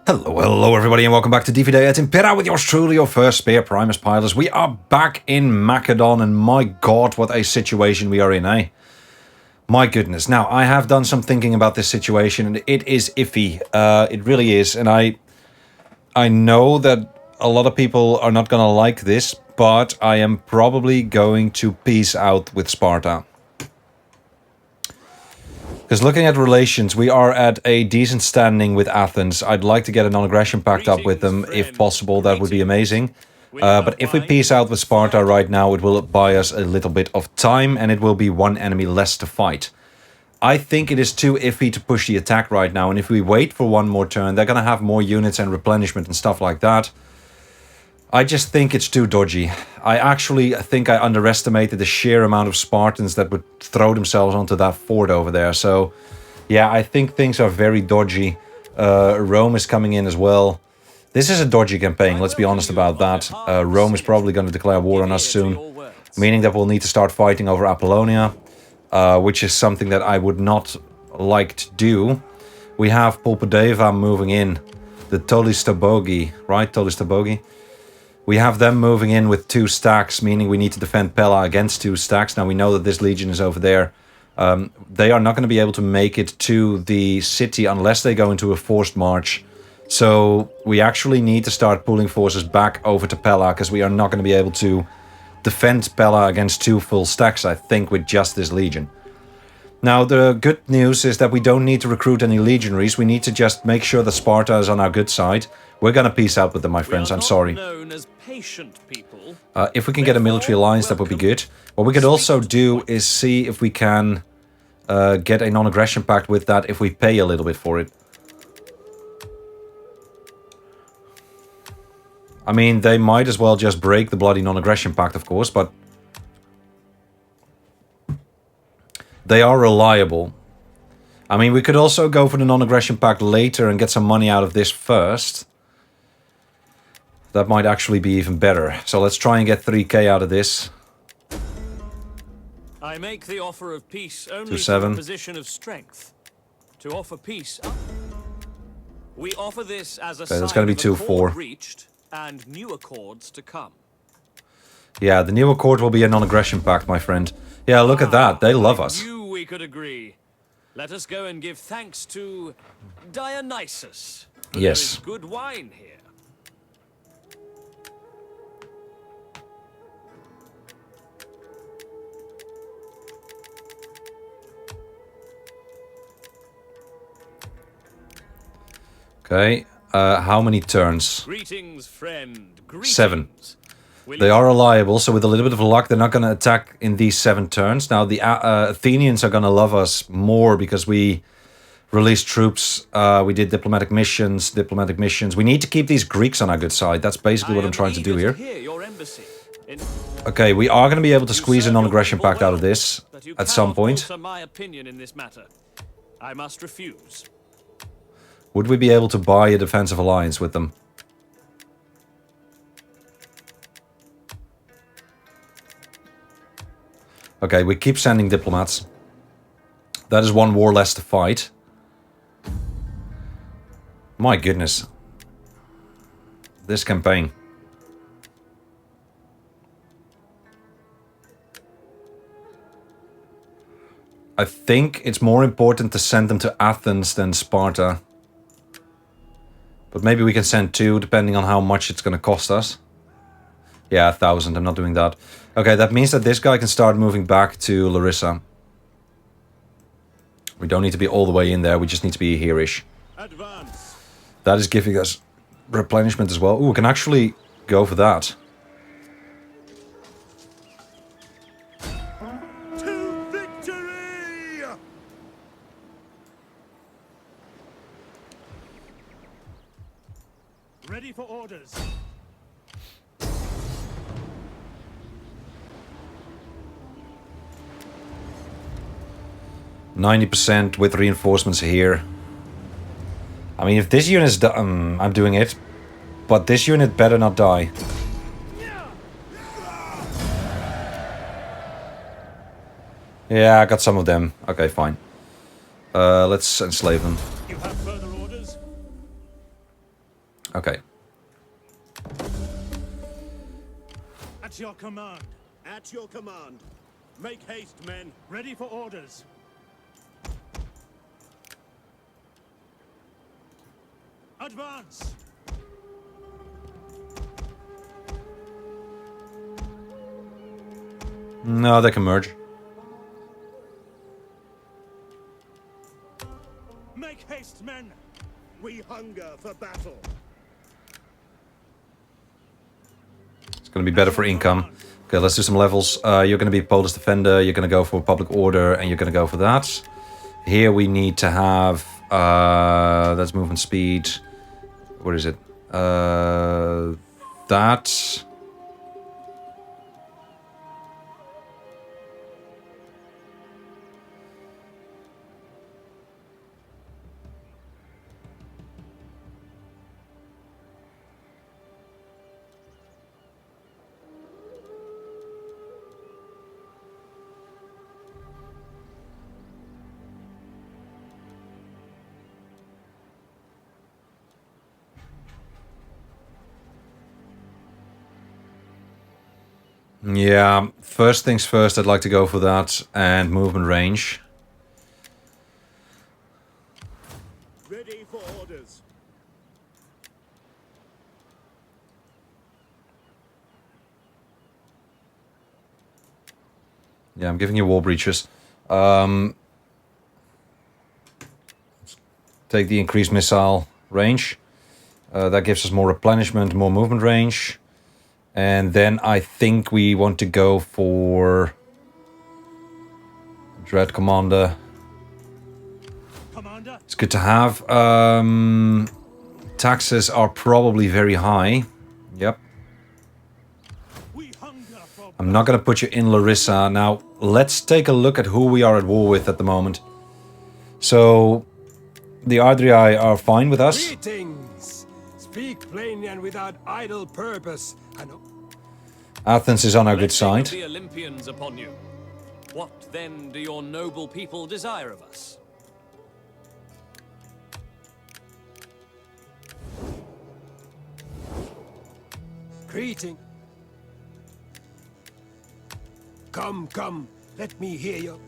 Hello everybody and welcome back to DVD at Impera with yours truly, your first Spear Primus pilots. We are back in Makedon and my god, what a situation we are in, eh? My goodness. Now, I have done some thinking about this situation and it is iffy. It really is, and I know that a lot of people are not gonna like this, but I am probably going to peace out with Sparta. Because looking at relations, we are at a decent standing with Athens. I'd like to get a non-aggression pact up with them, if possible. That would be amazing. But if we peace out with Sparta right now, it will buy us a little bit of time, and it will be one enemy less to fight. I think it is too iffy to push the attack right now, and if we wait for one more turn, they're going to have more units and replenishment and stuff like that. I just think it's too dodgy. I actually think I underestimated the sheer amount of Spartans that would throw themselves onto that fort over there. So, yeah, I think things are very dodgy. Rome is coming in as well. This is a dodgy campaign, let's be honest about that. Rome is probably going to declare war on us soon, meaning that we'll need to start fighting over Apollonia, which is something that I would not like to do. We have Polpodeva moving in, the Tolistabogi, right? Tolistabogi. We have them moving in with 2 stacks, meaning we need to defend Pella against 2 stacks. Now we know that this legion is over there. They are not going to be able to make it to the city unless they go into a forced march. So we actually need to start pulling forces back over to Pella, because we are not going to be able to defend Pella against 2 full stacks, I think, with just this legion. Now, the good news is that we don't need to recruit any legionaries. We need to just make sure that Sparta is on our good side. We're gonna peace out with them, my friends. I'm sorry. If we can get a military alliance, that would be good. What we could also do is see if we can get a non-aggression pact with that if we pay a little bit for it. I mean, they might as well just break the bloody non-aggression pact, of course, but they are reliable. I mean, we could also go for the non-aggression pact later and get some money out of this first. That might actually be even better. So let's try and get 3k out of this. I make the offer of peace only from a position of strength. To offer peace, we offer this as a sign that's going to be 2-4 reached and new accords to come. Yeah, the new accord will be a non-aggression pact, my friend. Yeah, look at that. They love us. We could agree. Let us go and give thanks to Dionysus. Yes. There is good wine here. Okay, how many turns? Greetings, friend. Greetings. 7. They are reliable, so with a little bit of luck, they're not going to attack in these 7 turns. Now, the Athenians are going to love us more because we released troops, we did diplomatic missions. We need to keep these Greeks on our good side. That's basically what I'm trying to do here. Okay, we are going to be able to squeeze a non-aggression pact out of this at some point. My opinion in this matter. I must refuse. Would we be able to buy a defensive alliance with them? Okay, we keep sending diplomats. That is 1 war less to fight. My goodness. This campaign. I think it's more important to send them to Athens than Sparta. But maybe we can send 2, depending on how much it's going to cost us. Yeah, 1,000. I'm not doing that. Okay, that means that this guy can start moving back to Larissa. We don't need to be all the way in there. We just need to be here-ish. That is giving us replenishment as well. Ooh, we can actually go for that. To victory! Ready for orders. 90% with reinforcements here. I mean, if this unit's done, I'm doing it. But this unit better not die. Yeah, I got some of them. Okay, fine. Let's enslave them. You have further orders? Okay. At your command. At your command. Make haste, men. Ready for orders. Advance. No, they can merge. Make haste, men. We hunger for battle. It's going to be better for income. Okay, let's do some levels. You're going to be Polish Defender, you're going to go for Public Order, and you're going to go for that. Here we need to have... that's movement speed. What is it? That... Yeah, first things first, I'd like to go for that and movement range. Ready for orders. Yeah, I'm giving you wall breaches. Take the increased missile range. That gives us more replenishment, more movement range. And then I think we want to go for Dread Commander. Commander. It's good to have. Taxes are probably very high. Yep. We hunger for I'm not going to put you in Larissa. Now, let's take a look at who we are at war with at the moment. So, the Ardrii are fine with us. Greetings! Speak plainly and without idle purpose. And Athens is on our good Blessing of side. the Olympians upon you. What then do your noble people desire of us? greeting. Come, come, let me hear you.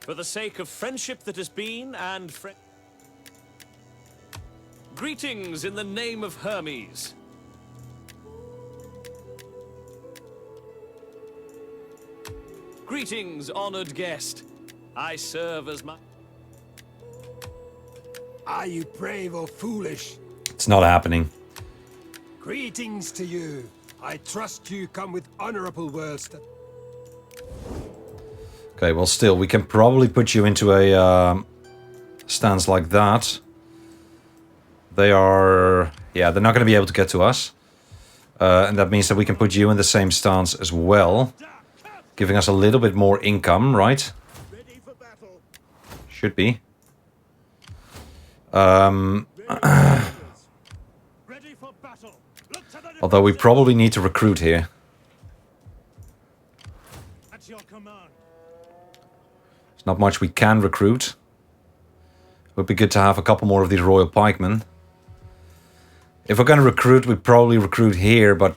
For the sake of friendship that has been and greetings in the name of Hermes. Greetings, honored guest. I serve as my... Are you brave or foolish? It's not happening. Greetings to you. I trust you come with honorable words. Okay, well still, we can probably put you into a stance like that. They are... yeah, they're not going to be able to get to us. And that means that we can put you in the same stance as well. Giving us a little bit more income, right? Ready for battle. Should be. ready for battle. Look to the Although we defensive. probably need to recruit here. At your command. There's not much we can recruit. Would be good to have a couple more of these Royal Pikemen. If we're going to recruit, we'd probably recruit here, but...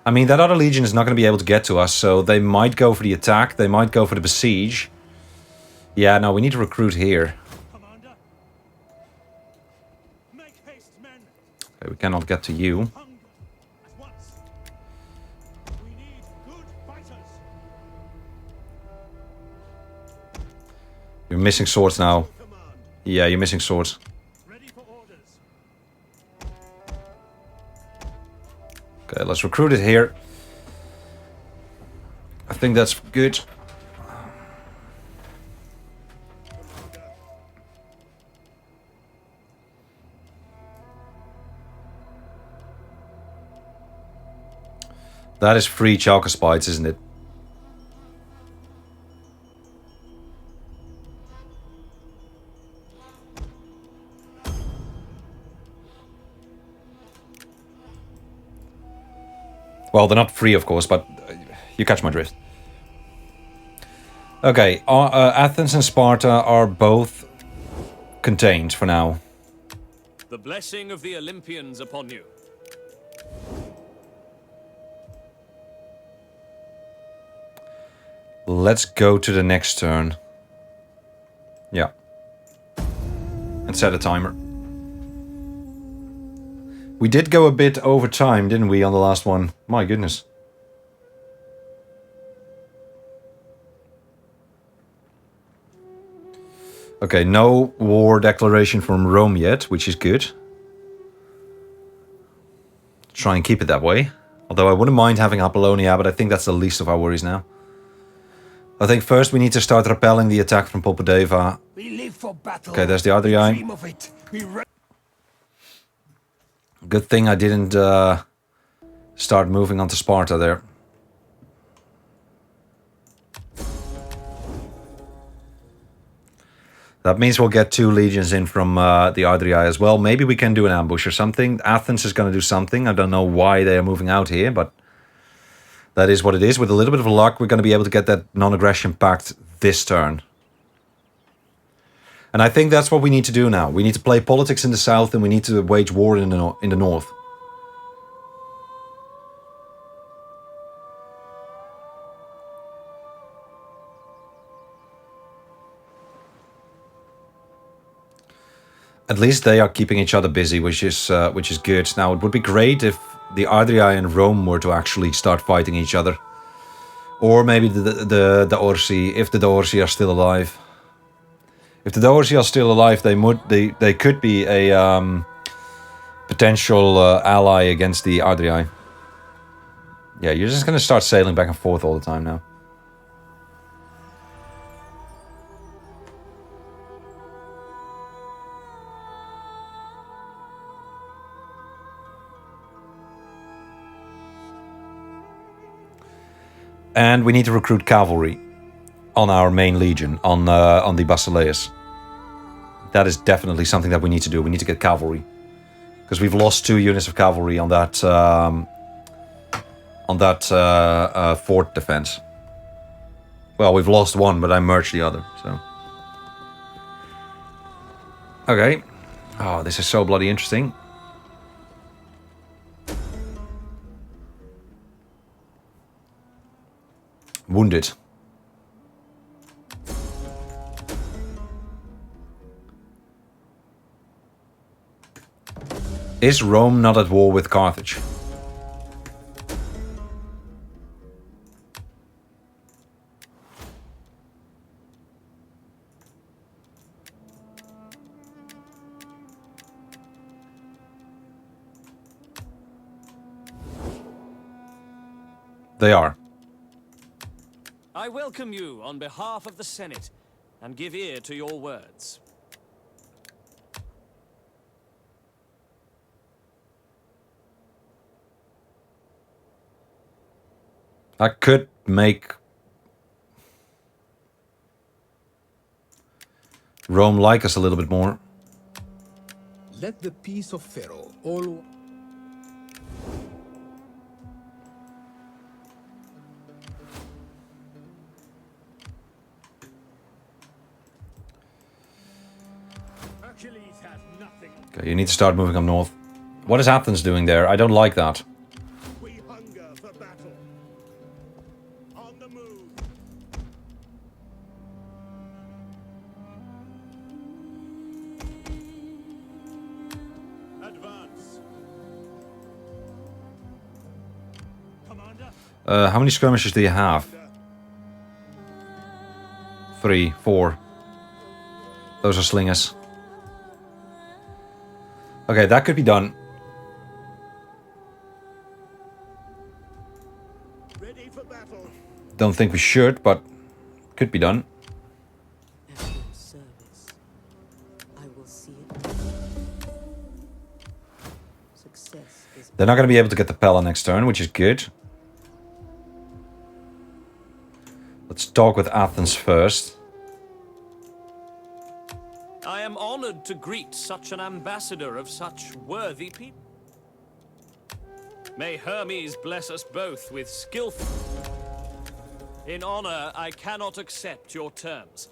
I mean, that other legion is not going to be able to get to us, so they might go for the attack, they might go for the besiege. Yeah, no, we need to recruit here. Commander. Make haste, men. Okay, we cannot get to you. Hunger. At once. We need good fighters. You're missing swords now. Command. Yeah, you're missing swords. Ready for orders. Okay, let's recruit it here. I think that's good. That is free Chalcospites, isn't it? Well, they're not free, of course, but you catch my drift. Okay, Athens and Sparta are both contained for now. The blessing of the Olympians upon you. Let's go to the next turn. Yeah. And set a timer. We did go a bit over time, didn't we, on the last one? My goodness. Okay, no war declaration from Rome yet, which is good. Try and keep it that way. Although I wouldn't mind having Apollonia, but I think that's the least of our worries now. I think first we need to start repelling the attack from Popodeva. We live for battle. Okay, there's the We Adriai. dream of it. Good thing I didn't start moving on to Sparta there. That means we'll get 2 legions in from the Adriai as well. Maybe we can do an ambush or something. Athens is going to do something. I don't know why they are moving out here, but that is what it is. With a little bit of luck, we're going to be able to get that non-aggression pact this turn. And I think that's what we need to do now. We need to play politics in the south and we need to wage war in the north. At least they are keeping each other busy, which is good. Now, it would be great if the Adriai and Rome were to actually start fighting each other. Or maybe the Orsi, if the Orsi are still alive. If the Orsi are still alive, they could be a potential ally against the Adriai. Yeah, you're just going to start sailing back and forth all the time now. And we need to recruit cavalry on our main legion, on the Basileus. That is definitely something that we need to do. We need to get cavalry. Because we've lost 2 units of cavalry on that fort defense. Well, we've lost 1, but I merged the other, so. Okay. Oh, this is so bloody interesting. Wounded. Is Rome not at war with Carthage? They are. I welcome you on behalf of the Senate, and give ear to your words. I could make Rome like us a little bit more. Let the peace of Pharaoh all. Hercules has nothing. Okay, you need to start moving up north. What is Athens doing there? I don't like that. We hunger for battle. On the move. Advance. Commander. How many skirmishes do you have? 3, 4. Those are slingers. Okay, that could be done. Ready for battle. Don't think we should, but could be done. At your service. I will see it. Success is They're not going to be able to get the Pella next turn, which is good. Let's talk with Athens first. I am honored to greet such an ambassador of such worthy people. May Hermes bless us both with skillful... In honor, I cannot accept your terms.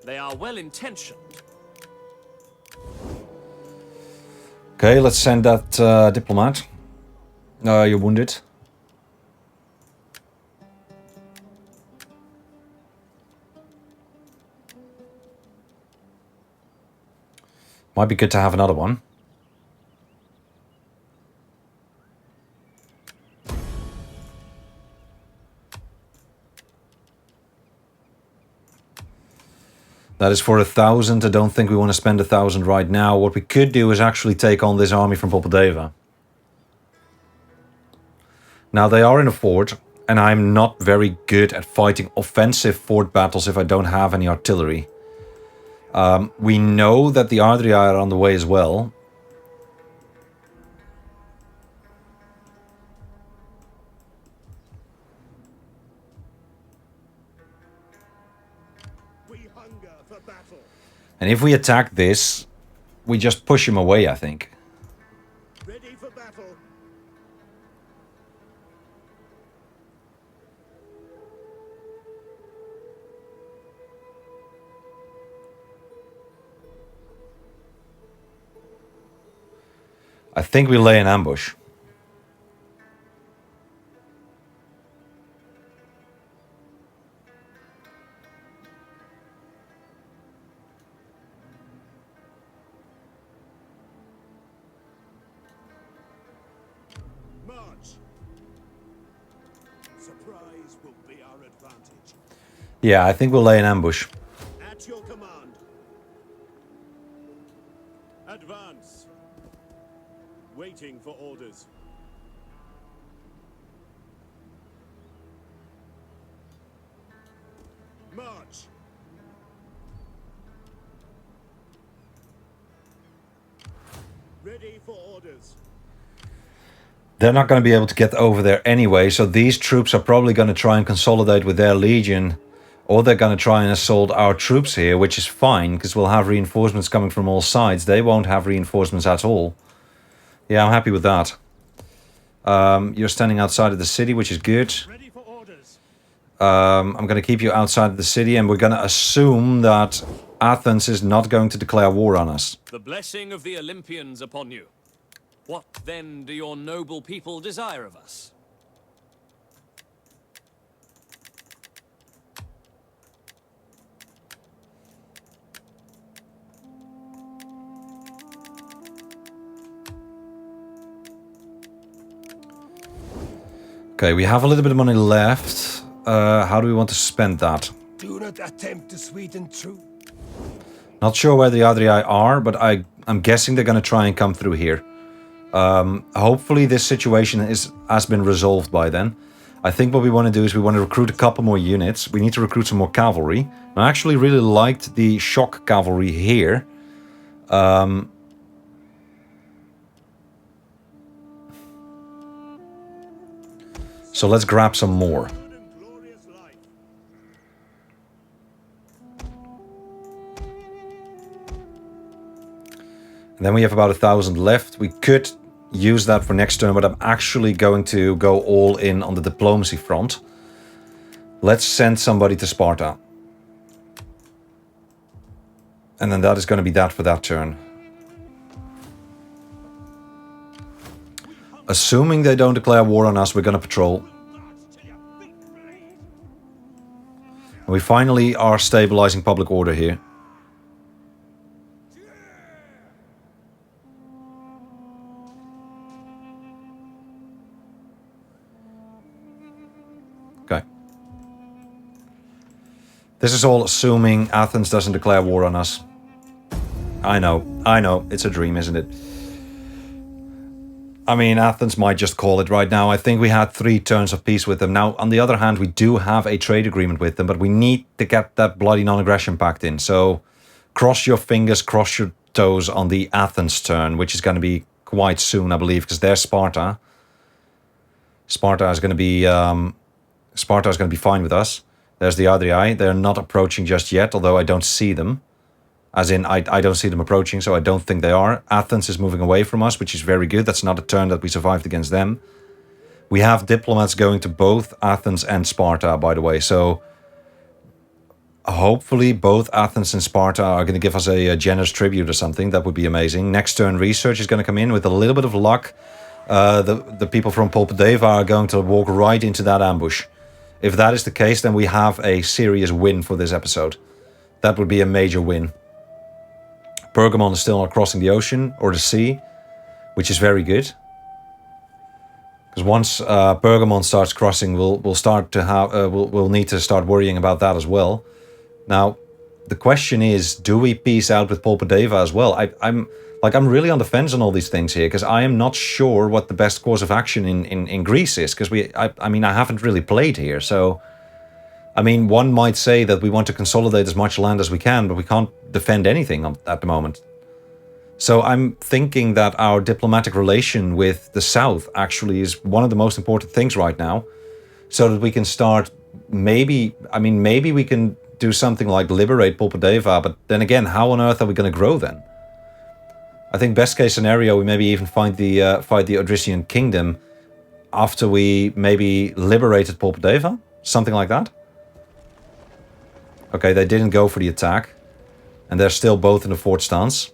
They are well-intentioned. Okay, let's send that diplomat. You're wounded. Might be good to have another one. That is for 1,000. I don't think we want to spend 1,000 right now. What we could do is actually take on this army from Popadeva. Now, they are in a fort, and I'm not very good at fighting offensive fort battles if I don't have any artillery. We know that the Ardrii are on the way as well. We hunger for battle. And if we attack this, we just push him away, I think. Ready for battle. I think we lay an ambush. March. Surprise will be our advantage. Yeah, I think we'll lay an ambush. At your command. Advance. Waiting for orders. March. Ready for orders. They're not going to be able to get over there anyway, so these troops are probably going to try and consolidate with their legion, or they're going to try and assault our troops here, which is fine, because we'll have reinforcements coming from all sides. They won't have reinforcements at all. Yeah, I'm happy with that. You're standing outside of the city, which is good. Ready for orders. I'm going to keep you outside of the city, and we're going to assume that Athens is not going to declare war on us. The blessing of the Olympians upon you. What, then, do your noble people desire of us? Okay, we have a little bit of money left. How do we want to spend that? Do not attempt to sweeten truth. Not sure where the Ardrii are, but I'm guessing they're going to try and come through here. Hopefully this situation has been resolved by then. I think what we want to do is we want to recruit a couple more units. We need to recruit some more cavalry. I actually really liked the shock cavalry here. So let's grab some more. Good and glorious life. And then we have about 1,000 left. We could use that for next turn, but I'm actually going to go all in on the diplomacy front. Let's send somebody to Sparta. And then that is going to be that for that turn. Assuming they don't declare war on us, we're going to patrol. And we finally are stabilizing public order here. Okay. This is all assuming Athens doesn't declare war on us. I know, it's a dream, isn't it? I mean, Athens might just call it right now. I think we had 3 turns of peace with them. Now, on the other hand, we do have a trade agreement with them, but we need to get that bloody non-aggression pact in. So, cross your fingers, cross your toes on the Athens turn, which is going to be quite soon, I believe, because they're Sparta. Sparta is going to be fine with us. There's the Ardrii. They're not approaching just yet, although I don't see them. As in, I don't see them approaching, so I don't think they are. Athens is moving away from us, which is very good. That's not a turn that we survived against them. We have diplomats going to both Athens and Sparta, by the way. So hopefully both Athens and Sparta are going to give us a generous tribute or something. That would be amazing. Next turn, research is going to come in with a little bit of luck. The people from Polpadeva are going to walk right into that ambush. If that is the case, then we have a serious win for this episode. That would be a major win. Pergamon is still not crossing the ocean or the sea, which is very good. Because once Pergamon starts crossing, we'll start to have we'll need to start worrying about that as well. Now, the question is, do we peace out with Polpadeva as well? I'm really on the fence on all these things here, because I am not sure what the best course of action in Greece is. Because I mean, I haven't really played here, so I mean, one might say that we want to consolidate as much land as we can, but we can't defend anything at the moment. So I'm thinking that our diplomatic relation with the South actually is one of the most important things right now, so that we can start maybe we can do something like liberate Polpadeva, but then again, how on earth are we going to grow then? I think best case scenario, we maybe even fight the Odrysian kingdom after we maybe liberated Polpadeva, something like that. Okay, they didn't go for the attack, and they're still both in the fort stance.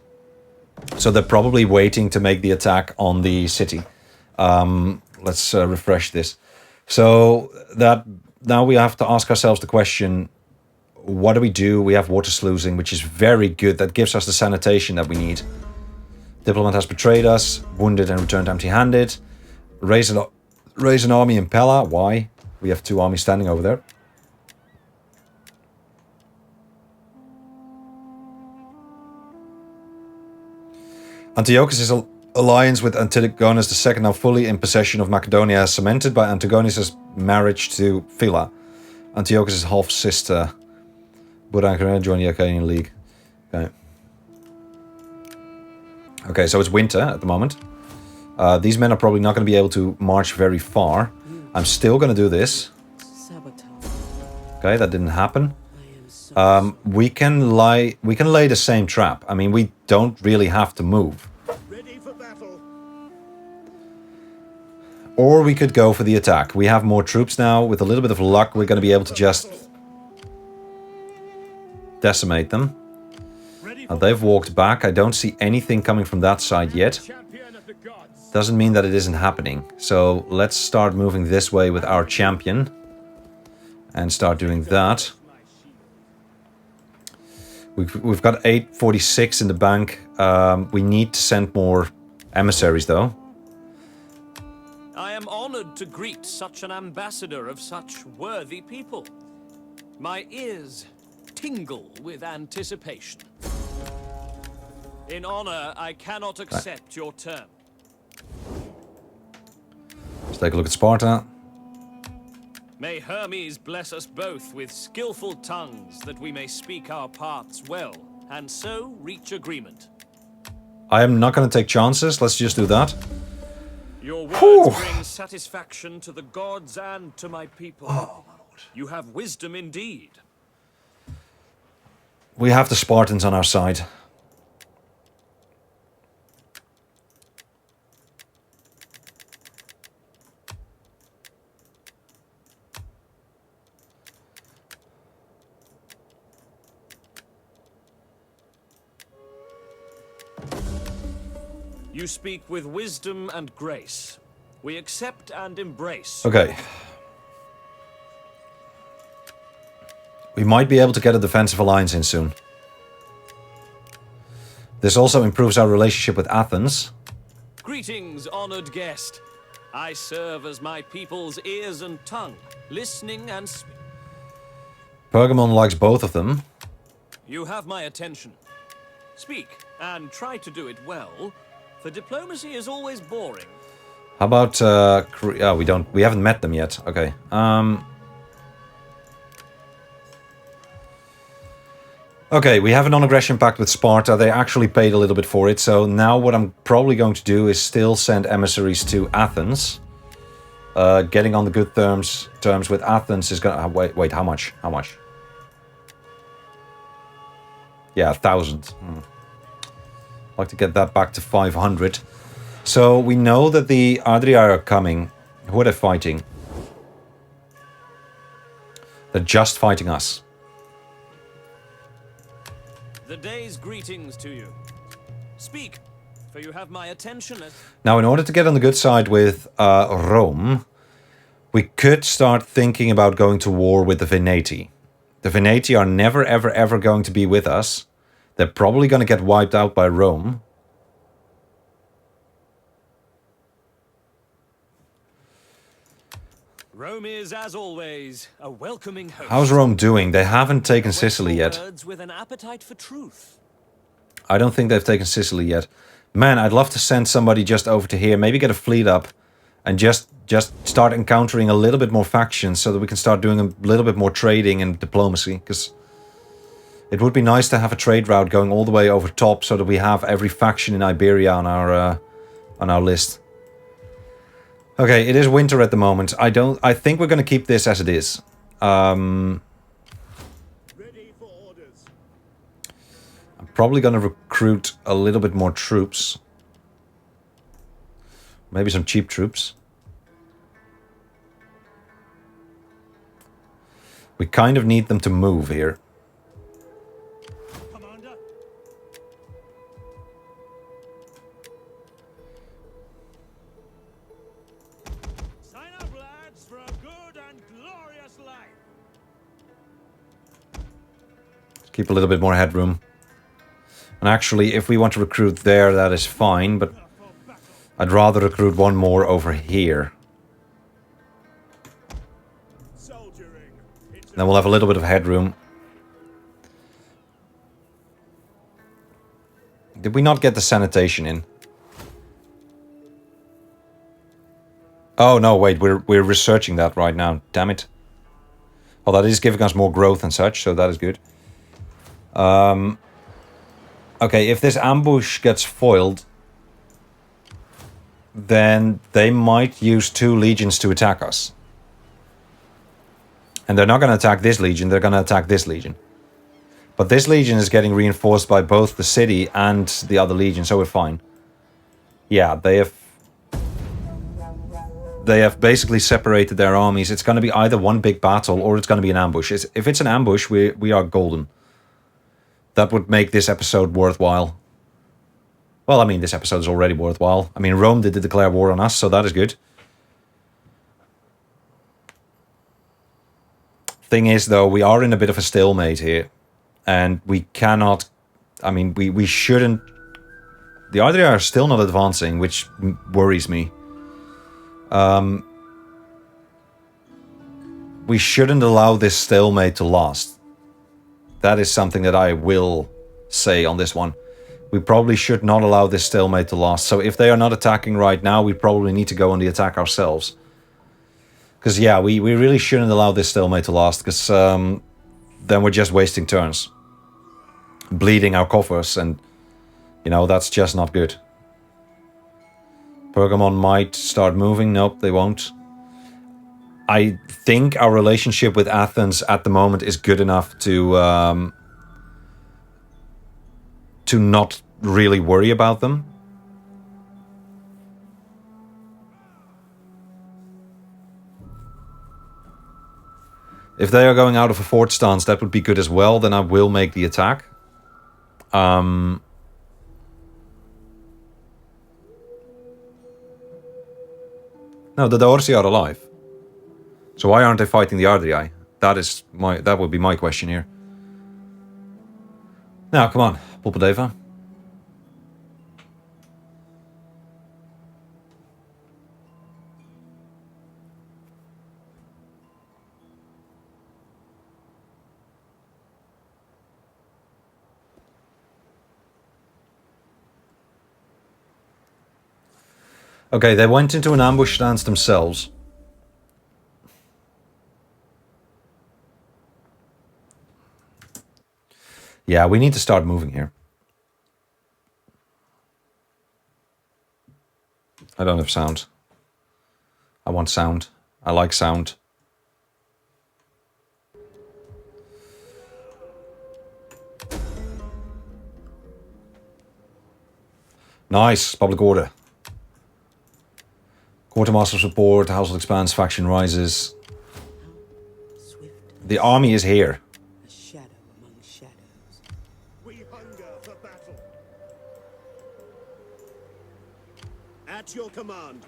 So they're probably waiting to make the attack on the city. Let's refresh this. So that now we have to ask ourselves the question, what do we do? We have water sluicing, which is very good. That gives us the sanitation that we need. Diplomat has betrayed us, wounded and returned empty-handed. Raise an army in Pella. Why? We have 2 armies standing over there. Antiochus' alliance with Antigonus II, now fully in possession of Macedonia, cemented by Antigonus' marriage to Phila, Antiochus' half-sister. Buddha joined the Achaean League. Okay. Okay, so it's winter at the moment. These men are probably not going to be able to march very far. I'm still going to do this. Okay, that didn't happen. We can lay the same trap. I mean, we don't really have to move. Ready for battle. Or we could go for the attack. We have more troops now. With a little bit of luck, we're going to be able to just decimate them. They've walked back. I don't see anything coming from that side yet. Doesn't mean that it isn't happening. So let's start moving this way with our champion. And start doing that. We've got 846 in the bank. We need to send more emissaries, though. I am honored to greet such an ambassador of such worthy people. My ears tingle with anticipation. In honor, I cannot accept your term. Let's take a look at Sparta. May Hermes bless us both with skillful tongues, that we may speak our parts well, and so reach agreement. I am not going to take chances. Let's just do that. Your words bring satisfaction to the gods and to my people. Oh, my lord. You have wisdom indeed. We have the Spartans on our side. You speak with wisdom and grace. We accept and embrace. Okay. We might be able to get a defensive alliance in soon. This also improves our relationship with Athens. Greetings, honored guest. I serve as my people's ears and tongue, listening and speaking. Pergamon likes both of them. You have my attention. Speak, and try to do it well, for diplomacy is always boring. How about we haven't met them yet. Okay. Okay, we have a non-aggression pact with Sparta. They actually paid a little bit for it. So now what I'm probably going to do is still send emissaries to Athens. Getting on the good terms with Athens is gonna wait. How much? How much? Yeah, 1,000. I'd like to get that back to 500. So we know that the Adria are coming. Who are they fighting? They're just fighting us. The day's greetings to you. Speak, for you have my attention as... Now, in order to get on the good side with Rome, we could start thinking about going to war with the Veneti. The Veneti are never, ever, ever going to be with us. They're probably going to get wiped out by Rome. Rome is, as always, a welcoming host. How's Rome doing? They haven't taken Sicily yet. Words with an appetite for truth. I don't think they've taken Sicily yet. Man, I'd love to send somebody just over to here. Maybe get a fleet up and just start encountering a little bit more factions so that we can start doing a little bit more trading and diplomacy. Because it would be nice to have a trade route going all the way over top so that we have every faction in Iberia on our list. Okay, it is winter at the moment. I think we're going to keep this as it is. Ready for orders. I'm probably going to recruit a little bit more troops. Maybe some cheap troops. We kind of need them to move here. Commander. Sign up, lads, for a good and glorious life. Keep a little bit more headroom. And actually, if we want to recruit there, that is fine, but I'd rather recruit one more over here. Soldiering. It's Then we'll have a little bit of headroom. Did we not get the sanitation in? Oh, no, wait, we're researching that right now. Damn it. Well, that is giving us more growth and such, so that is good. Okay, if this ambush gets foiled, then they might use 2 legions to attack us. And they're not going to attack this legion, they're going to attack this legion. But this legion is getting reinforced by both the city and the other legion, so we're fine. Yeah, they have basically separated their armies. It's going to be either one big battle or it's going to be an ambush. If it's an ambush, we are golden. That would make this episode worthwhile. Well, I mean, this episode is already worthwhile. I mean, Rome did declare war on us, so that is good. Thing is, though, we are in a bit of a stalemate here. And we cannot... I mean, we shouldn't... The Ardrii are still not advancing, which worries me. We shouldn't allow this stalemate to last. That is something that I will say on this one. We probably should not allow this stalemate to last. So if they are not attacking right now, we probably need to go on the attack ourselves. Because, yeah, we really shouldn't allow this stalemate to last. Because then we're just wasting turns. Bleeding our coffers. And, you know, that's just not good. Pergamon might start moving. Nope, they won't. I think our relationship with Athens at the moment is good enough to not really worry about them. If they are going out of a fort stance, that would be good as well. Then I will make the attack. No, the Dorsi are alive. So why aren't they fighting the Ardrii? That would be my question here. Now, come on, Pulpadeva. Okay, they went into an ambush stance themselves. Yeah, we need to start moving here. I don't have sound. I want sound. I like sound. Nice, public order. Quartermaster support, household expands, faction rises. Swift The army is here. a shadow among shadows. We hunger for battle. At your command.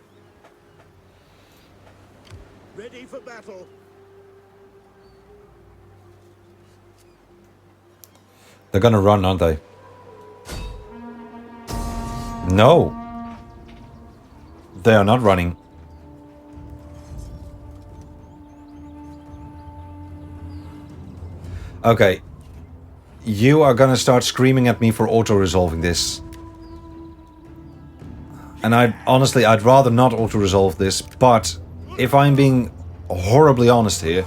Ready for battle. They're gonna run, aren't they? No. They are not running. Okay. You are gonna start screaming at me for auto-resolving this. And honestly, I'd rather not auto-resolve this, but if I'm being horribly honest here,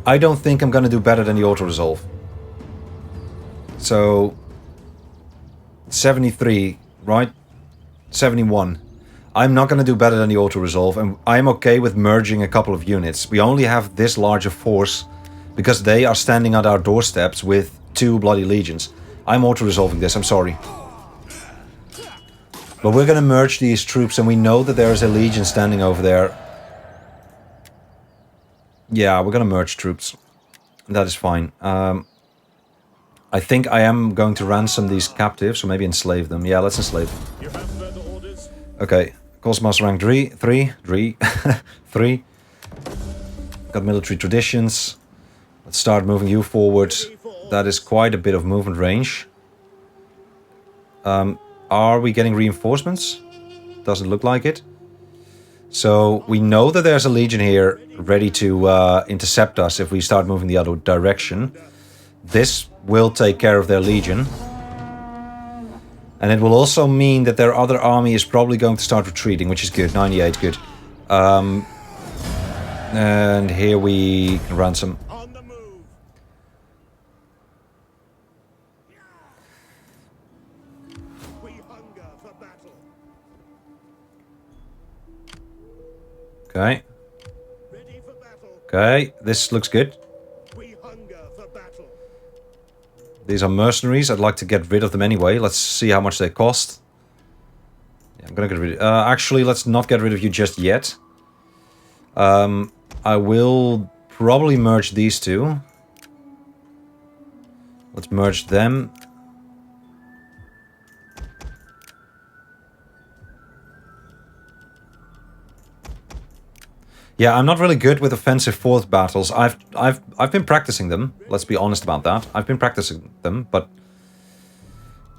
I don't think I'm gonna do better than the auto-resolve. So 73, right? 71. I'm not going to do better than the auto-resolve, and I'm okay with merging a couple of units. We only have this large a force because they are standing at our doorsteps with 2 bloody legions. I'm auto-resolving this, I'm sorry. But we're going to merge these troops, and we know that there is a legion standing over there. Yeah, we're going to merge troops. That is fine. I think I am going to ransom these captives, or maybe enslave them. Yeah, let's enslave them. You have further orders? Okay, Cosmos rank 3. Got military traditions. Let's start moving you forward. That is quite a bit of movement range. Are we getting reinforcements? Doesn't look like it. So we know that there's a legion here ready to intercept us if we start moving the other direction. This will take care of their legion. And it will also mean that their other army is probably going to start retreating, which is good. 98, good. And here we can ransom. On the move. We hunger for battle. Okay. Ready for battle. Okay, this looks good. We hunger for battle. These are mercenaries. I'd like to get rid of them anyway. Let's see how much they cost. Yeah, I'm gonna get rid of... actually, let's not get rid of you just yet. I will probably merge these two. Let's merge them. Yeah, I'm not really good with offensive fourth battles. I've been practicing them. Let's be honest about that. I've been practicing them, but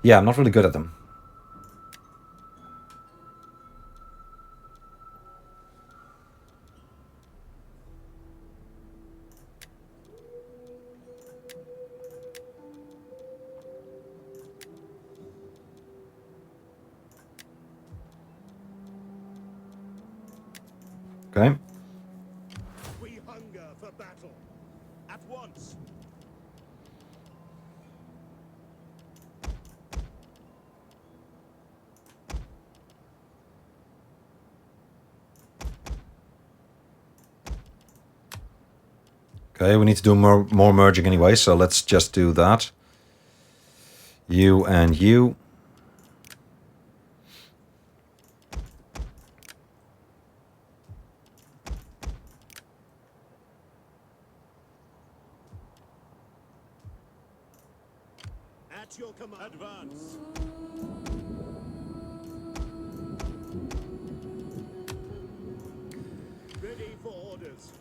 yeah, I'm not really good at them. Okay. We hunger for battle. At once. Okay, we need to do more merging anyway, so let's just do that. You and you. At your command. Advance. Ready for orders.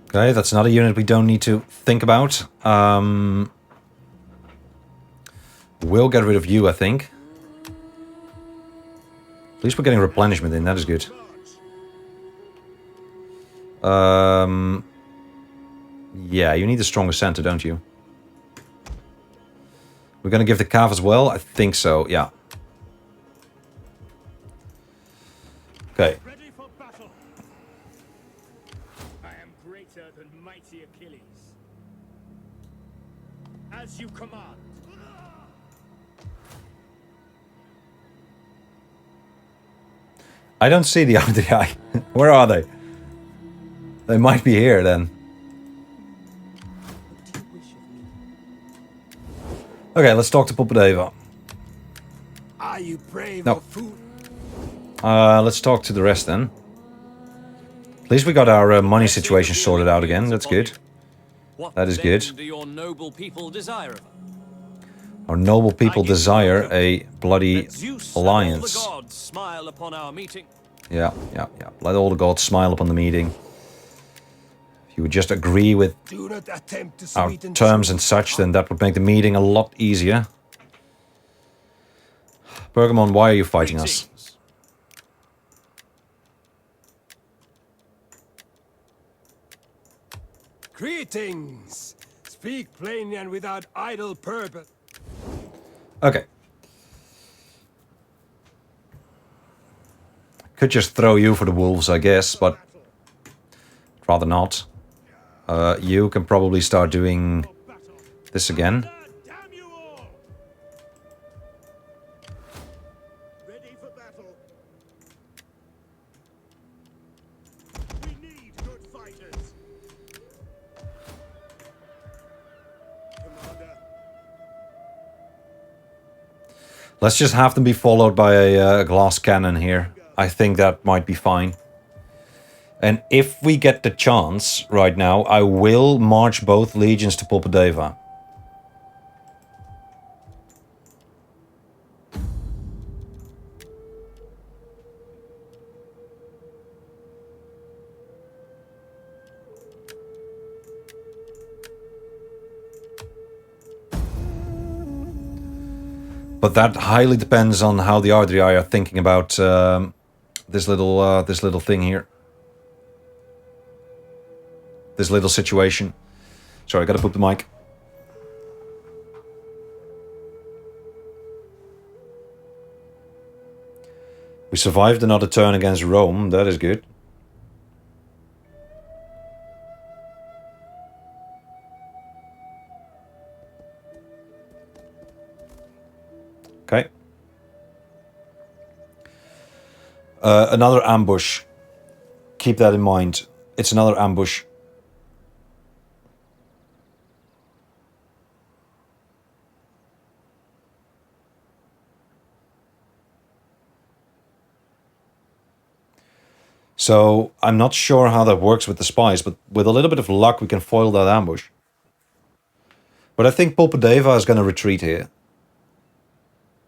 Okay, that's not a unit we don't need to think about. We'll get rid of you, I think. At least we're getting replenishment in, that is good. March. Yeah, you need a stronger center, don't you? We're gonna give the Cav as well? I think so, yeah. Okay. Ready for battle. I am greater than mighty Achilles. As you command. I don't see the RDI. Where are they? They might be here then. What do you wish of me? Okay, let's talk to Popadeva. Are you brave No. or fool? Let's talk to the rest then. At least we got our money situation sorted out again. That's good. What That is then good. do your noble people desire of us? Our noble people I give you desire welcome. a bloody Let Zeus alliance. and all the gods smile upon our meeting. Yeah. Let all the gods smile upon the meeting. If you would just agree with Do not attempt to our sweeten terms and truth. such, then that would make the meeting a lot easier. Pergamon, why are you fighting us? Greetings. Greetings! Speak plainly and without idle purpose. Okay. Could just throw you for the wolves, I guess, but rather not. You can probably start doing this again. Damn you all! Ready for battle. We need good fighters. Commander. Let's just have them be followed by a glass cannon here. I think that might be fine. And if we get the chance right now, I will march both legions to Popodeva. But that highly depends on how the Ardrii are thinking about this little thing here. This little situation. Sorry, I gotta put the mic. We survived another turn against Rome. That is good. Okay. Another ambush. Keep that in mind. It's another ambush. So, I'm not sure how that works with the spies, but with a little bit of luck we can foil that ambush. But I think Popodeva is going to retreat here.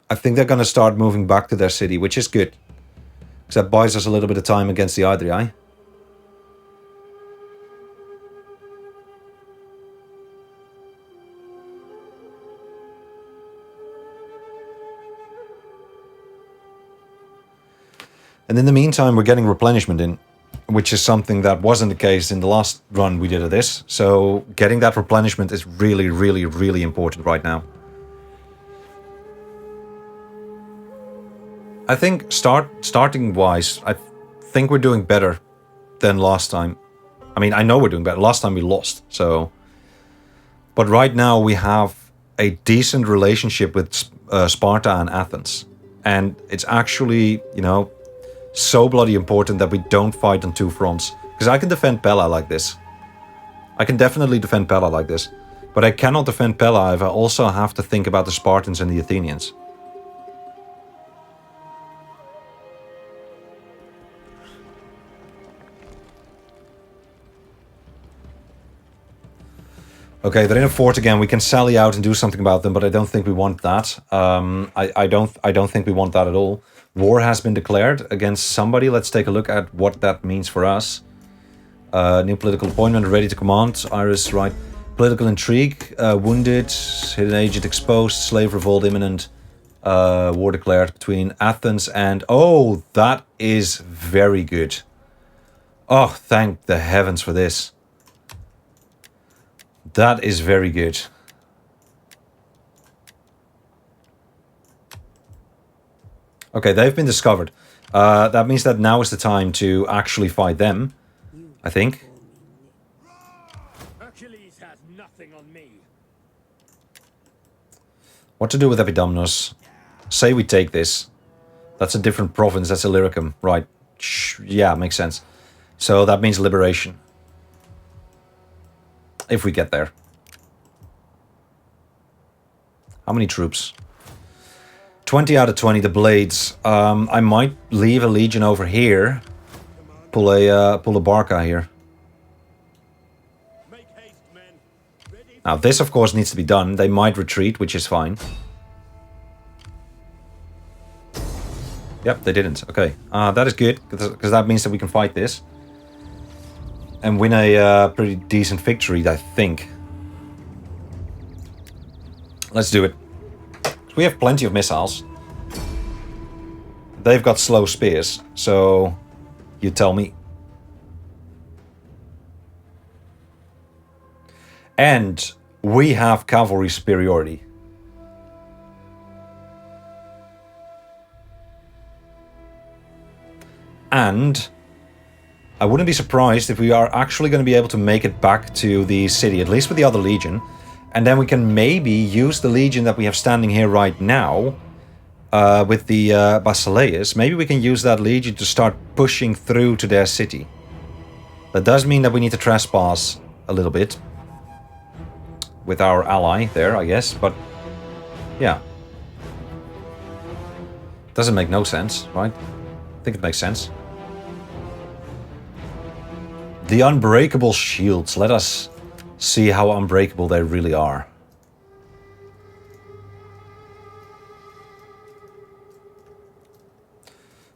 I think they're going to start moving back to their city, which is good. Because that buys us a little bit of time against the Ardrii. And in the meantime, we're getting replenishment in, which is something that wasn't the case in the last run we did of this. So getting that replenishment is really, really, really important right now. I think starting wise, I think we're doing better than last time. I mean, I know we're doing better. Last time we lost, so. But right now we have a decent relationship with Sparta and Athens. And it's actually, you know, so bloody important that we don't fight on two fronts. Because I can defend Pella like this. I can definitely defend Pella like this. But I cannot defend Pella if I also have to think about the Spartans and the Athenians. Okay, they're in a fort again. We can sally out and do something about them, but I don't think we want that. I don't think we want that at all. War has been declared against somebody. Let's take a look at what that means for us. New political appointment, ready to command. Iris, right. Political intrigue, wounded, hidden agent exposed, slave revolt imminent. War declared between Athens and... Oh, that is very good. Oh, thank the heavens for this. That is very good. Okay, they've been discovered. That means that now is the time to actually fight them, I think. Hercules has nothing on me. What to do with Epidamnos? Say we take this. That's a different province, that's Illyricum. Right. Yeah, makes sense. So that means liberation. If we get there. How many troops? 20 out of 20, the blades. I might leave a legion over here. Pull a Barca here. Make haste, men. Ready Now this of course needs to be done. They might retreat, which is fine. Yep, they didn't. Okay, that is good, because that means that we can fight this. And win a pretty decent victory, I think. Let's do it. We have plenty of missiles. They've got slow spears, so you tell me. And we have cavalry superiority. And I wouldn't be surprised if we are actually going to be able to make it back to the city, at least with the other legion. And then we can maybe use the legion that we have standing here right now with the Basileus. Maybe we can use that legion to start pushing through to their city. That does mean that we need to trespass a little bit with our ally there, I guess. But yeah. Doesn't make no sense, right? I think it makes sense. The unbreakable shields. Let us see how unbreakable they really are.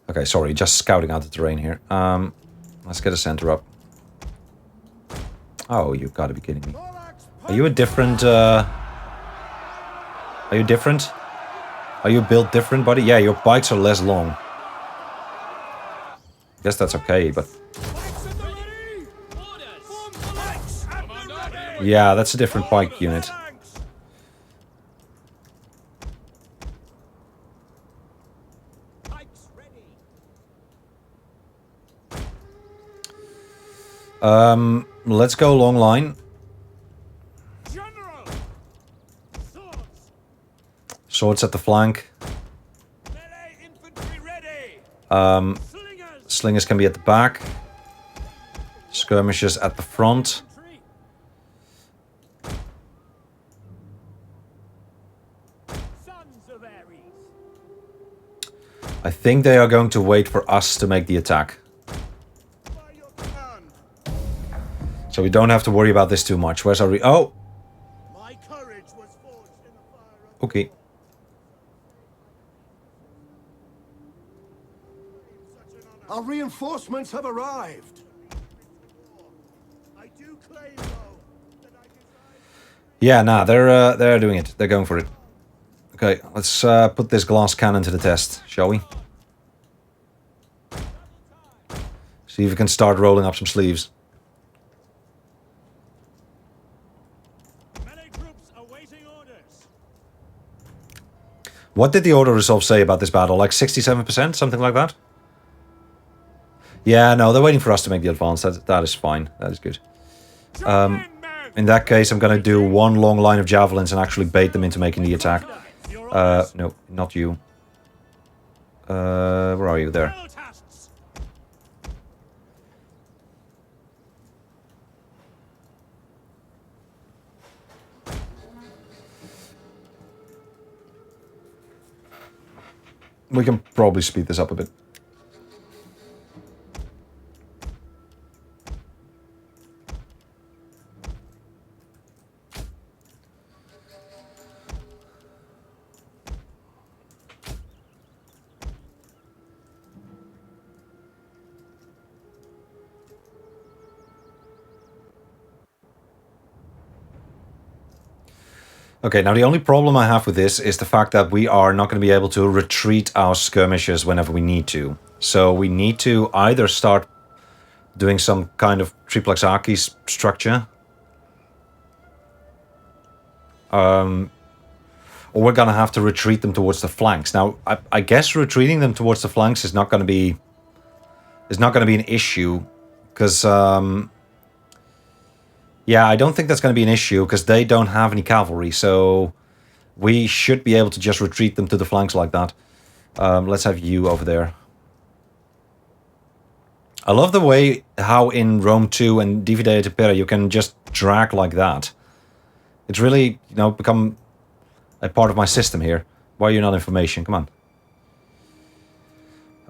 Okay, sorry, just scouting out the terrain here. Let's get a center up. Oh, you've got to be kidding me. Are you a different... Are you different? Are you built different, buddy? Yeah, your bikes are less long. I guess that's okay, but... Yeah, that's a different bike unit. Let's go long line. General! Swords! Swords at the flank. Melee infantry ready! Slingers! Slingers can be at the back. Skirmishers at the front. Sons of Ares! I think they are going to wait for us to make the attack. By your command! So we don't have to worry about this too much. Where's our oh! My courage was forged in the fire of Okay. such an honor. Our reinforcements have arrived. I do claim, though, that I desire... Yeah, nah, they're doing it. They're going for it. Okay, let's put this glass cannon to the test, shall we? See if we can start rolling up some sleeves. Melee troops awaiting orders. What did the order resolve say about this battle? Like 67%? Something like that? Yeah, no, they're waiting for us to make the advance. That is fine. That is good. In that case, I'm going to do one long line of javelins and actually bait them into making the attack. No, not you. Where are you? There. Battle tasks. We can probably speed this up a bit. Okay, now the only problem I have with this is the fact that we are not going to be able to retreat our skirmishers whenever we need to. So we need to either start doing some kind of triplexarchy structure. Or we're going to have to retreat them towards the flanks. Now, I guess retreating them towards the flanks is not going to be an issue, because yeah, I don't think that's going to be an issue, because they don't have any cavalry, so we should be able to just retreat them to the flanks like that. Let's have you over there. I love the way how in Rome 2 and Divide et Impera you can just drag like that. It's really, you know, become a part of my system here. Why are you not information? Come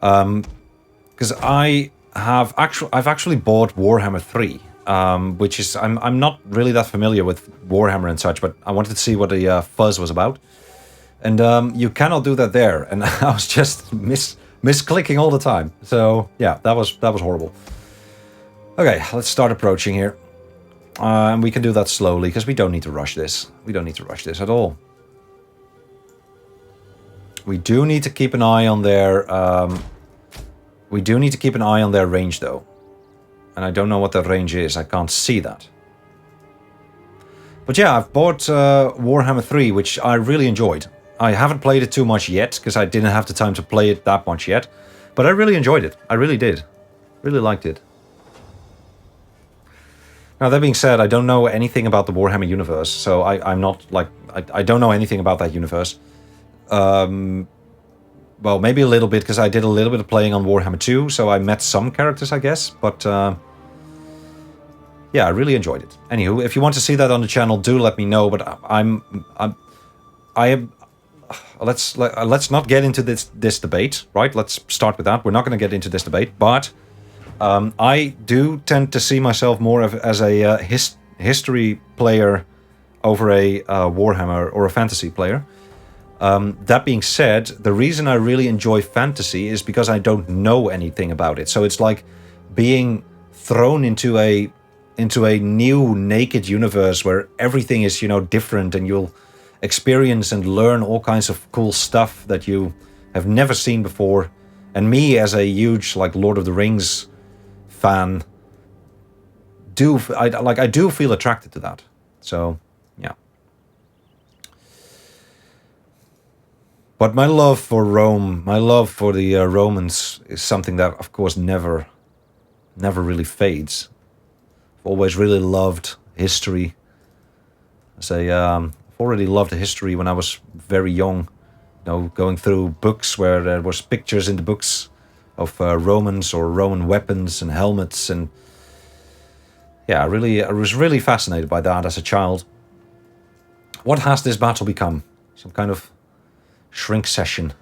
on. Because I've actually bought Warhammer 3, which is I'm not really that familiar with Warhammer and such, but I wanted to see what the fuzz was about, and you cannot do that there, and I was just misclicking all the time. So yeah, that was horrible. Okay, let's start approaching here, and we can do that slowly because we don't need to rush this. We don't need to rush this at all. We do need to keep an eye on their. We do need to keep an eye on their range, though. And I don't know what that range is. I can't see that. But yeah, I've bought Warhammer 3, which I really enjoyed. I haven't played it too much yet, because I didn't have the time to play it that much yet. But I really enjoyed it. I really did. Really liked it. Now, that being said, I don't know anything about the Warhammer universe. So I'm not, like... I don't know anything about that universe. Well, maybe a little bit, because I did a little bit of playing on Warhammer 2, so I met some characters, I guess, but yeah, I really enjoyed it. Anywho, if you want to see that on the channel, do let me know, but let's not get into this debate, right? Let's start with that. We're not going to get into this debate, but I do tend to see myself more as a history player over a Warhammer or a fantasy player. That being said, the reason I really enjoy fantasy is because I don't know anything about it. So it's like being thrown into a new naked universe where everything is, different, and you'll experience and learn all kinds of cool stuff that you have never seen before. And me, as a huge Lord of the Rings fan, I do feel attracted to that. So yeah. But my love for Rome, my love for the Romans is something that, of course, never really fades. I've always really loved history. I've already loved history when I was very young. Going through books where there was pictures in the books of Romans or Roman weapons and helmets, and yeah, I was really fascinated by that as a child. What has this battle become? Some kind of shrink session.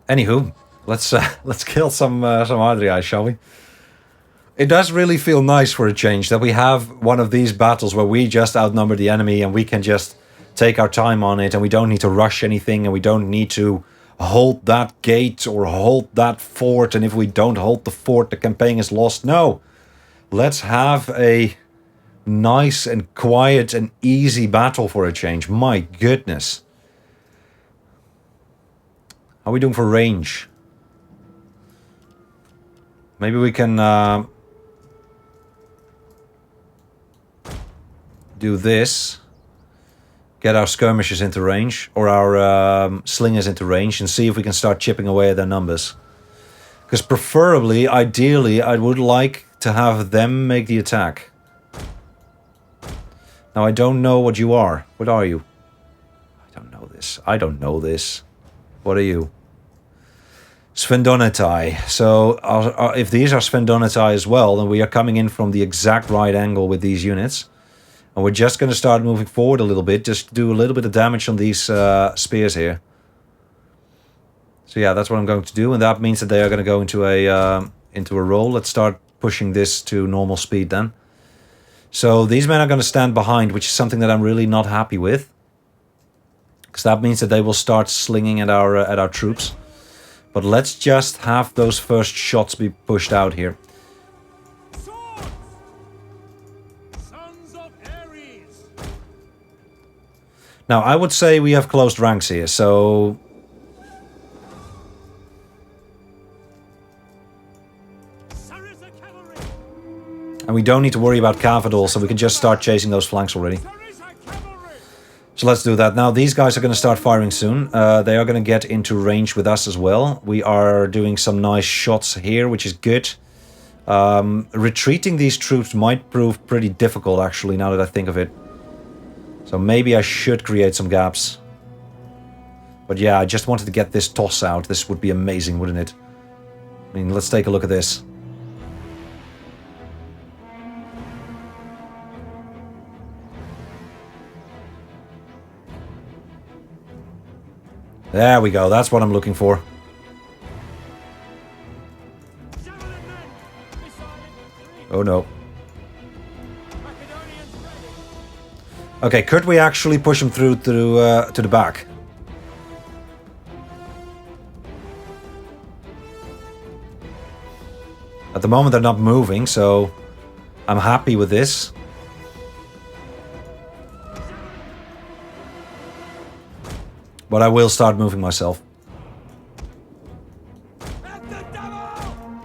Anywho, let's kill some Adrii, shall we? It does really feel nice for a change that we have one of these battles where we just outnumber the enemy and we can just take our time on it, and we don't need to rush anything, and we don't need to hold that gate or hold that fort, and if we don't hold the fort, the campaign is lost. No, let's have a nice and quiet and easy battle for a change. My goodness. How are we doing for range? Maybe we can do this. Get our skirmishers into range, or our slingers into range, and see if we can start chipping away at their numbers. Because preferably, ideally, I would like to have them make the attack. Now, I don't know what you are. What are you? I don't know this. I don't know this. What are you? Svendonitai. So if these are Svendonitai as well, then we are coming in from the exact right angle with these units. And we're just going to start moving forward a little bit, just do a little bit of damage on these spears here. So yeah, that's what I'm going to do, and that means that they are going to go into a roll. Let's start pushing this to normal speed then. So these men are going to stand behind, which is something that I'm really not happy with, because that means that they will start slinging at our troops. But let's just have those first shots be pushed out here. Swords! Sons of Ares! Now, I would say we have closed ranks here, so... Sarissa cavalry! And we don't need to worry about Cavador, so we can just start chasing those flanks already. Sarissa cavalry! So let's do that. Now, these guys are going to start firing soon. They are going to get into range with us as well. We are doing some nice shots here, which is good. Retreating these troops might prove pretty difficult, actually, now that I think of it. So maybe I should create some gaps. But yeah, I just wanted to get this toss out. This would be amazing, wouldn't it? I mean, let's take a look at this. There we go. That's what I'm looking for. Javelin men! Missile infantry! Oh no. Macedonians ready! Okay, could we actually push him through to the back? At the moment they're not moving, so I'm happy with this. But I will start moving myself. At the double!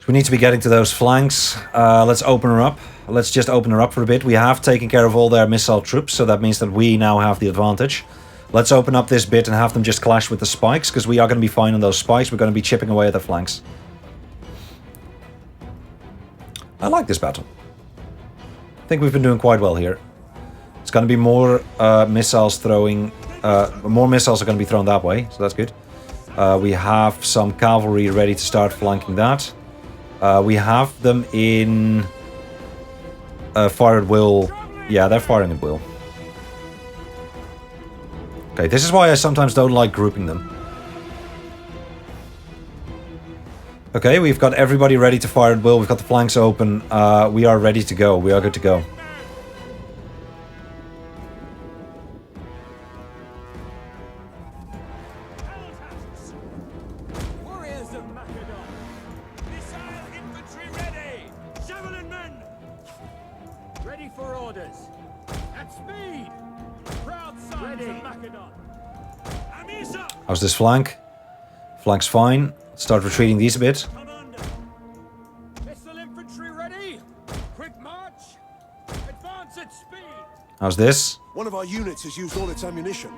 We need to be getting to those flanks. Let's open her up. Let's just open her up for a bit. We have taken care of all their missile troops, so that means that we now have the advantage. Let's open up this bit and have them just clash with the spikes, because we are going to be fine on those spikes. We're going to be chipping away at the flanks. I like this battle. I think we've been doing quite well here. It's going to be more missiles throwing... more missiles are going to be thrown that way, so that's good. We have some cavalry ready to start flanking that. We have them in... fire at will. Yeah, they're firing at will. Okay, this is why I sometimes don't like grouping them. Okay, we've got everybody ready to fire at will. We've got the flanks open. We are ready to go. We are good to go. Warriors of Makedon! Missile infantry ready! Javelin men! Ready for orders! At speed! Proud sons of Makedon! Amisa! How's this flank? Flank's fine. Start retreating these a bit. Commander! Missile infantry ready! Quick march! Advance at speed! How's this? One of our units has used all its ammunition.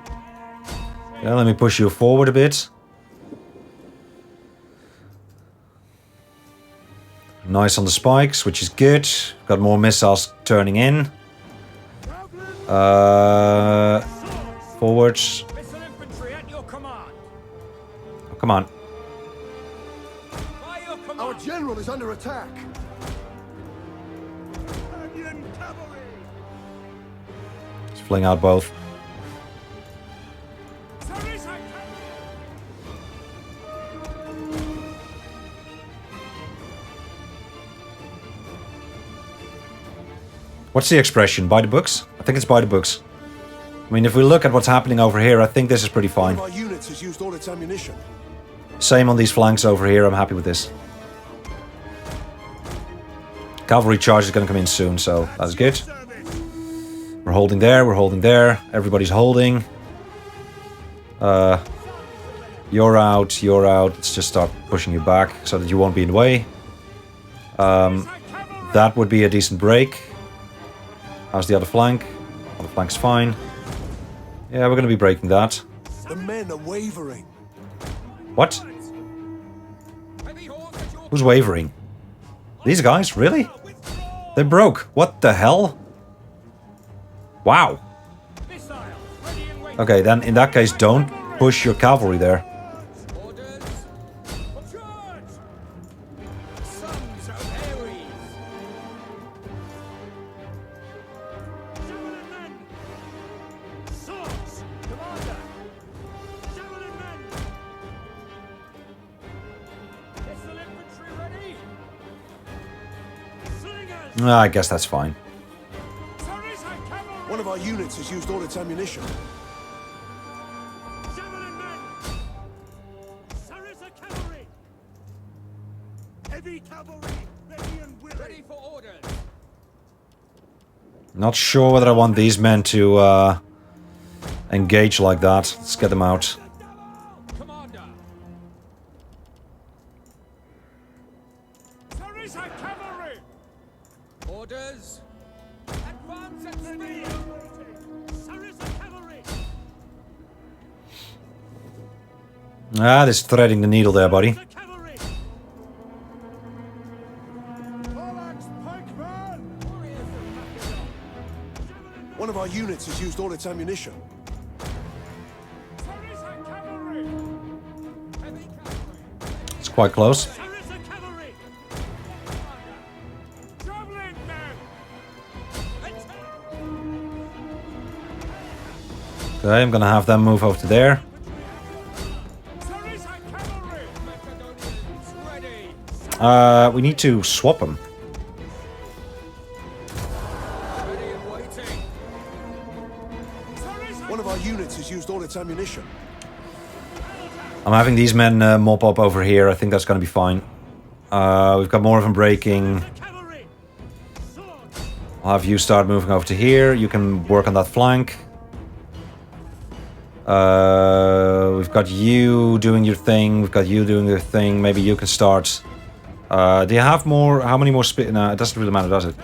Yeah, let me push you forward a bit. Nice on the spikes, which is good. Got more missiles turning in. Forwards. Missile infantry at your command! Oh, come on. By your command! Our general is under attack. Union cavalry! Let's fling out both. Sarissa cavalry! What's the expression? By the books? I think it's by the books. I mean, if we look at what's happening over here, I think this is pretty One fine. of our units has used all its ammunition. Same on these flanks over here. I'm happy with this. Cavalry charge is going to come in soon, so that's good. Service! We're holding there. We're holding there. Everybody's holding. You're out. You're out. Let's just start pushing you back so that you won't be in the way. That would be a decent break. How's the other flank? Other flank's fine. Yeah, we're going to be breaking that. The men are wavering. What? Heavy horse at your Who's wavering? These guys? Really? They broke. What the hell? Wow. missile! Ready and waiting! Okay, then in that case, don't push your cavalry there. Orders! Charge! Sons of Ares! Javelin men! Swords! Commander! Javelin men! Missile infantry ready! Slingers! I guess that's fine. Sarissa cavalry! One of our units has used all its ammunition. Javelin men! Sarissa cavalry! Heavy cavalry, ready and willing. Ready for orders! Not sure whether I want these men to engage like that. Let's get them out. Commander! Sarissa cavalry! Orders! Advance at speed! Sarissa cavalry! Ah, this is threading the needle there, buddy. Sarissa cavalry! Phalanx pikemen! Warriors of Makedon! One of our units has used all its ammunition. Sarissa cavalry! Heavy cavalry! It's quite close. Sarissa cavalry! Javelin men! Attack! Okay, I'm gonna have them move over to there. We need to swap them. One of our units has used all its ammunition. I'm having these men mop up over here. I think that's going to be fine. We've got more of them breaking. Cavalry! Swords! I'll have you start moving over to here. You can work on that flank. We've got you doing your thing. We've got you doing your thing. Maybe you can start. Do you have more? How many more spit? No, it doesn't really matter, does it?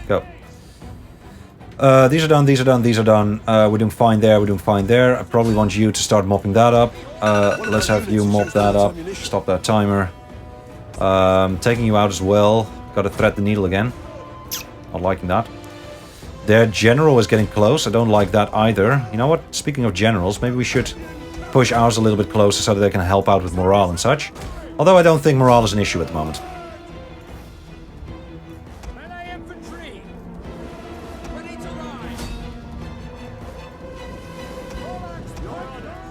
Go. These are done, these are done, these are done. We're doing fine there, we're doing fine there. I probably want you to start mopping that up. Let's have you mop that up. Stop that timer. Taking you out as well. Gotta thread the needle again. Not liking that. Their general is getting close. I don't like that either. You know what? Speaking of generals, maybe we should push ours a little bit closer so that they can help out with morale and such. Although I don't think morale is an issue at the moment. Melee infantry! Ready to ride! Phalanx, your orders!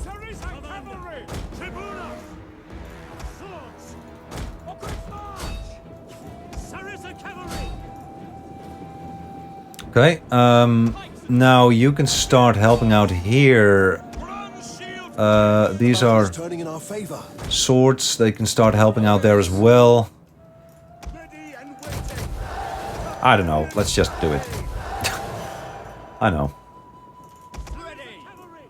Sarissa cavalry! Tribuna! Swords! A quick march! Sarissa cavalry! Okay, now you can start helping out here. Bronze shield! These are Turning in our favor. swords. They can start helping out there as well. Ready and waiting! I don't know. Let's just do it. I know. Ready!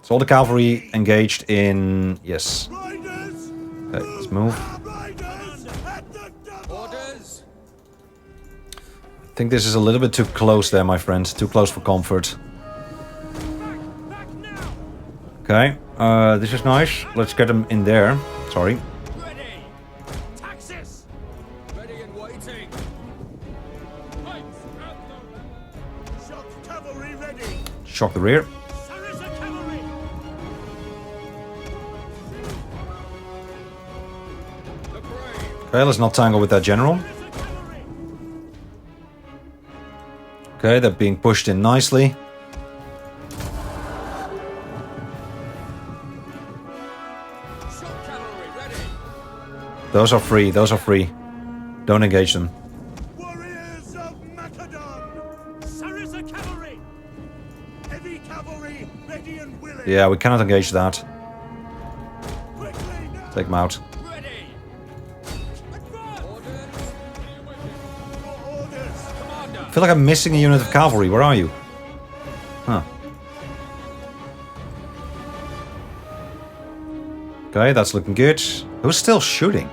So all the cavalry engaged in... Yes. Riders! Okay, let's move. Riders! At the double! Orders! I think this is a little bit too close there, my friend. Too close for comfort. Back now! Okay, this is nice. Let's get them in there. Sorry. Ready! Taxis! Ready and waiting! Pipes out the... Shock cavalry ready! Shock the rear. Sarissa cavalry! The brave! Okay, let's not tangle with that general. Sarissa cavalry! Okay, they're being pushed in nicely. Shock cavalry ready! Those are free. Those are free. Don't engage them. Warriors of Makedon! Sarissa cavalry! Heavy cavalry ready and willing! Yeah, we cannot engage that. Quickly now! Take them out. Ready! Advance! Orders! Your orders! Commander! I feel like I'm missing a unit of cavalry. Where are you? Huh. Okay, that's looking good. Who's still shooting?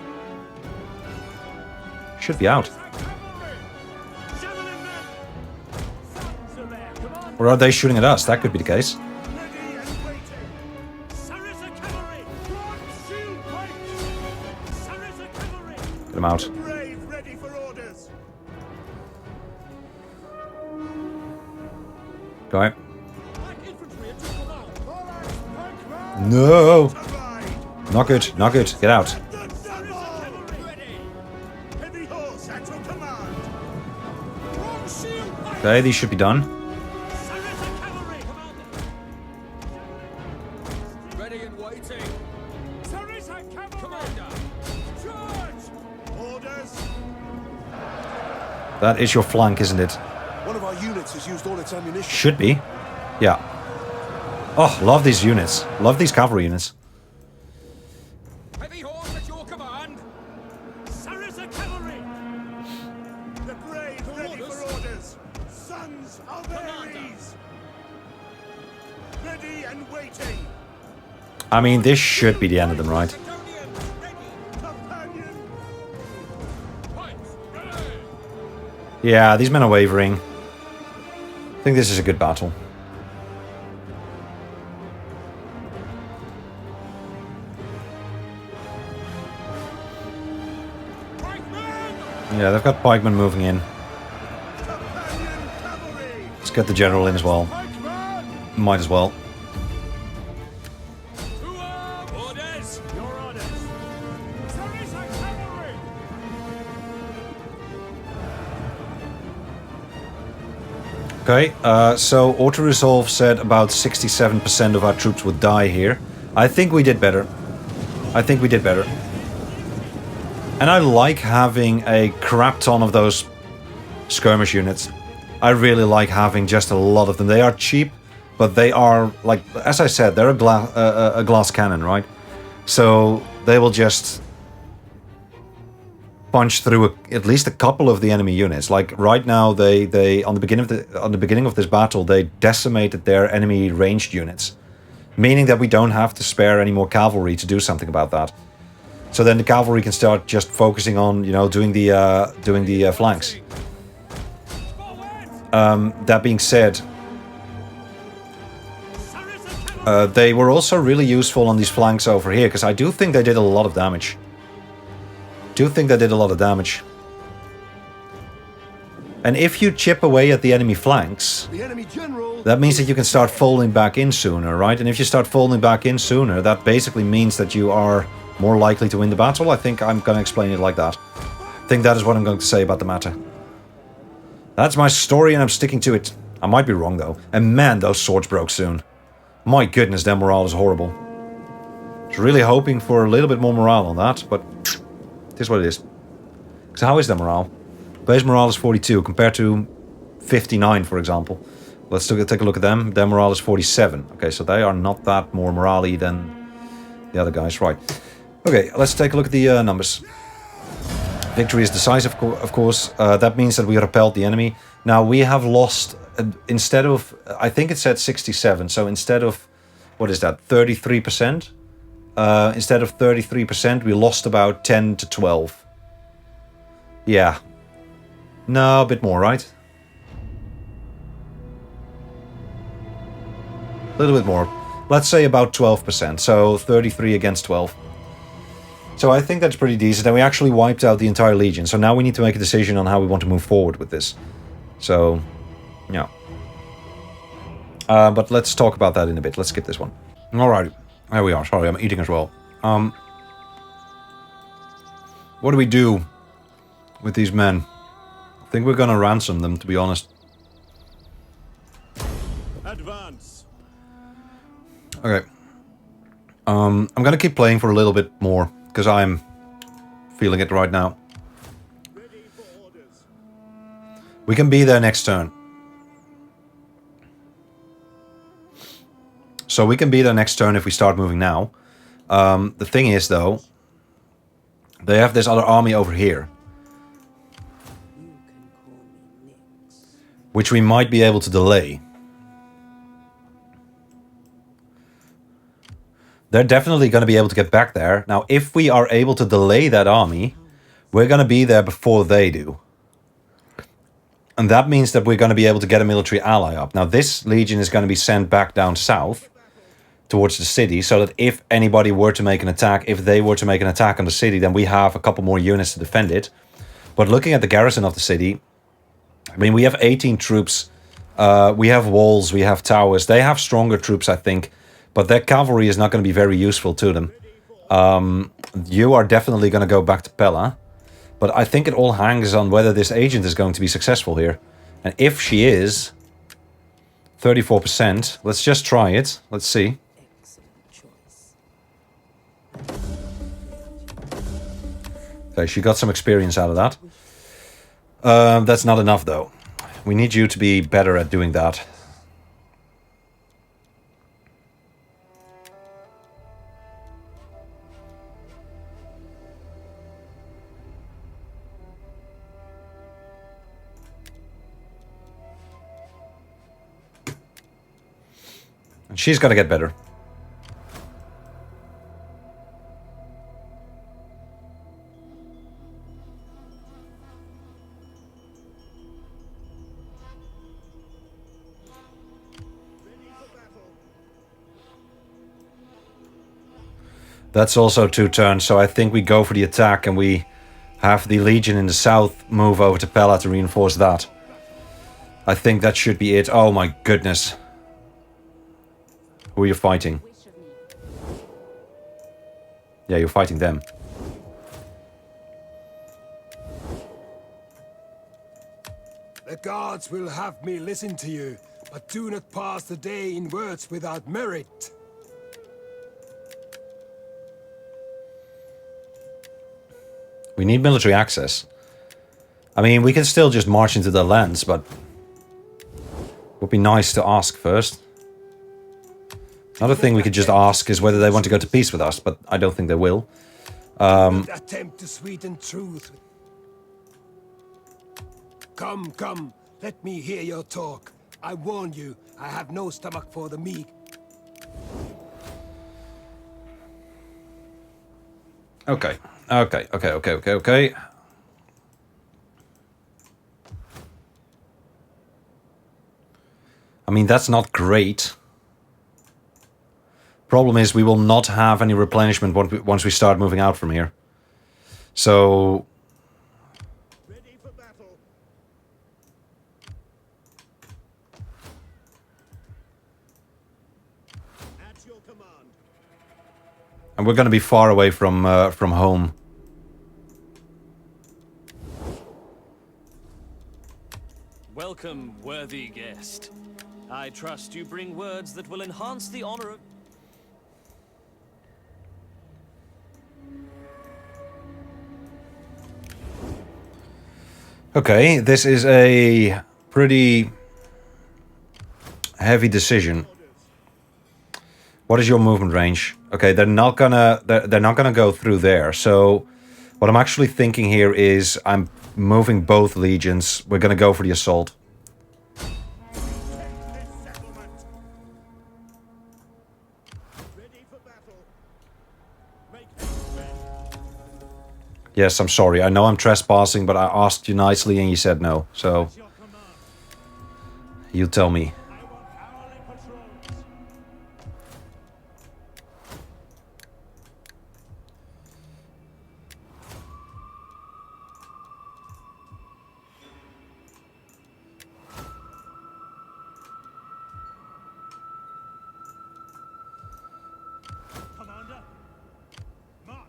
Should be out. Or are they shooting at us? That could be the case. Ready and waiting! Sarissa cavalry! Bronze shield pikes! Sarissa cavalry! Get them out. Brave ready for orders! Okay. Black infantry at your command! Phalanx pikemen! No! To ride! Not good. Not good. Get out. The Sarissa cavalry! Ready! Heavy horse at your command! Bronze shield pikes! Okay, these should be done. Sarissa cavalry! Ready and waiting! Sarissa cavalry! Commander! Charge! Orders! That is your flank, isn't it? One of our units has used all its ammunition. Should be. Yeah. Oh, love these units. Love these cavalry units. Heavy horse at your command! Sarissa cavalry! The brave ready for orders! Sons of Ares! Ready and waiting! I mean, this should be the end of them, right? Macedonians ready! Companion! Pipes ready! Yeah, these men are wavering. I think this is a good battle. Pikemen! Yeah, they've got pikemen moving in. Companion cavalry! Let's get the general in as well. Pikemen! Might as well. To arms! Orders! Your orders! Sarissa cavalry! Okay, so auto-resolve said about 67% of our troops would die here. I think we did better. I think we did better. And I like having a crap ton of those skirmish units. I really like having just a lot of them. They are cheap, but they are, like, as I said, they're a glass cannon, right? So they will just punch through at least a couple of the enemy units. Like right now, they on the beginning of this battle, they decimated their enemy ranged units, meaning that we don't have to spare any more cavalry to do something about that. So then the cavalry can start just focusing on, you know, doing the flanks. That being said, they were also really useful on these flanks over here, because I do think they did a lot of damage. And if you chip away at the enemy flanks, The enemy general. that means that you can start folding back in sooner, right? And if you start folding back in sooner, that basically means that you are more likely to win the battle. I think I'm going to explain it like that. I think that is what I'm going to say about the matter. That's my story and I'm sticking to it. I might be wrong though. And man, those swords broke soon. My goodness, their morale is horrible. I was really hoping for a little bit more morale on that, but it is what it is. So how is their morale? Base morale is 42 compared to 59, for example. Let's take a look at them. Their morale is 47. Okay, so they are not that more morale-y than the other guys. Right. Okay, let's take a look at the numbers. Victory is decisive, of course. That means that we repelled the enemy. Now, we have lost, instead of, I think it said 67, so instead of, what is that, 33%? Instead of 33%, we lost about 10 to 12. Yeah. No, a bit more, right? A little bit more. Let's say about 12%, so 33 against 12. So I think that's pretty decent, and we actually wiped out the entire legion. So now we need to make a decision on how we want to move forward with this. So, yeah. But let's talk about that in a bit. Let's skip this one. Alright, there we are. Sorry, I'm eating as well. What do we do with these men? I think we're gonna ransom them, to be honest. Advance. Okay. I'm gonna keep playing for a little bit more, because I'm feeling it right now. Ready for orders. We can be there next turn. So we can be there next turn if we start moving now. The thing is, though, they have this other army over here, You can call me Nix. which we might be able to delay. They're definitely going to be able to get back there. Now, if we are able to delay that army, we're going to be there before they do. And that means that we're going to be able to get a military ally up. Now, this legion is going to be sent back down south towards the city, so that if anybody were to make an attack, if they were to make an attack on the city, then we have a couple more units to defend it. But looking at the garrison of the city, I mean, we have 18 troops. We have walls, we have towers. They have stronger troops, I think. But their cavalry is not going to be very useful to them. You are definitely going to go back to Pella. But I think it all hangs on whether this agent is going to be successful here. And if she is, 34%. Let's just try it. Let's see. Excellent choice. Okay, she got some experience out of that. That's not enough, though. We need you to be better at doing that. And she's got to get better. That's also 2 turns, so I think we go for the attack and we have the Legion in the south move over to Pella to reinforce that. I think that should be it. Oh my goodness. Who are you fighting? Yeah, you're fighting them. The gods will have me listen to you, but do not pass the day in words without merit. We need military access. I mean, we can still just march into the lands, but it would be nice to ask first. Another thing we could just ask is whether they want to go to peace with us, but I don't think they will. Not attempt to sweeten truth. Come, come, let me hear your talk. I warn you, I have no stomach for the meek. Okay. Okay. I mean, that's not great. Problem is, we will not have any replenishment once we start moving out from here. So... Ready for battle. At your command. And we're going to be far away from home. Welcome, worthy guest. I trust you bring words that will enhance the honor of... Okay, this is a pretty heavy decision. What is your movement range? Okay, they're not gonna go through there. So what I'm actually thinking here is I'm moving both legions. We're gonna go for the assault. This settlement. Ready for battle. Make haste, men. Yes, I'm sorry. I know I'm trespassing, but I asked you nicely and you said no. So Your command. you tell me. I want hourly patrols. Commander, march.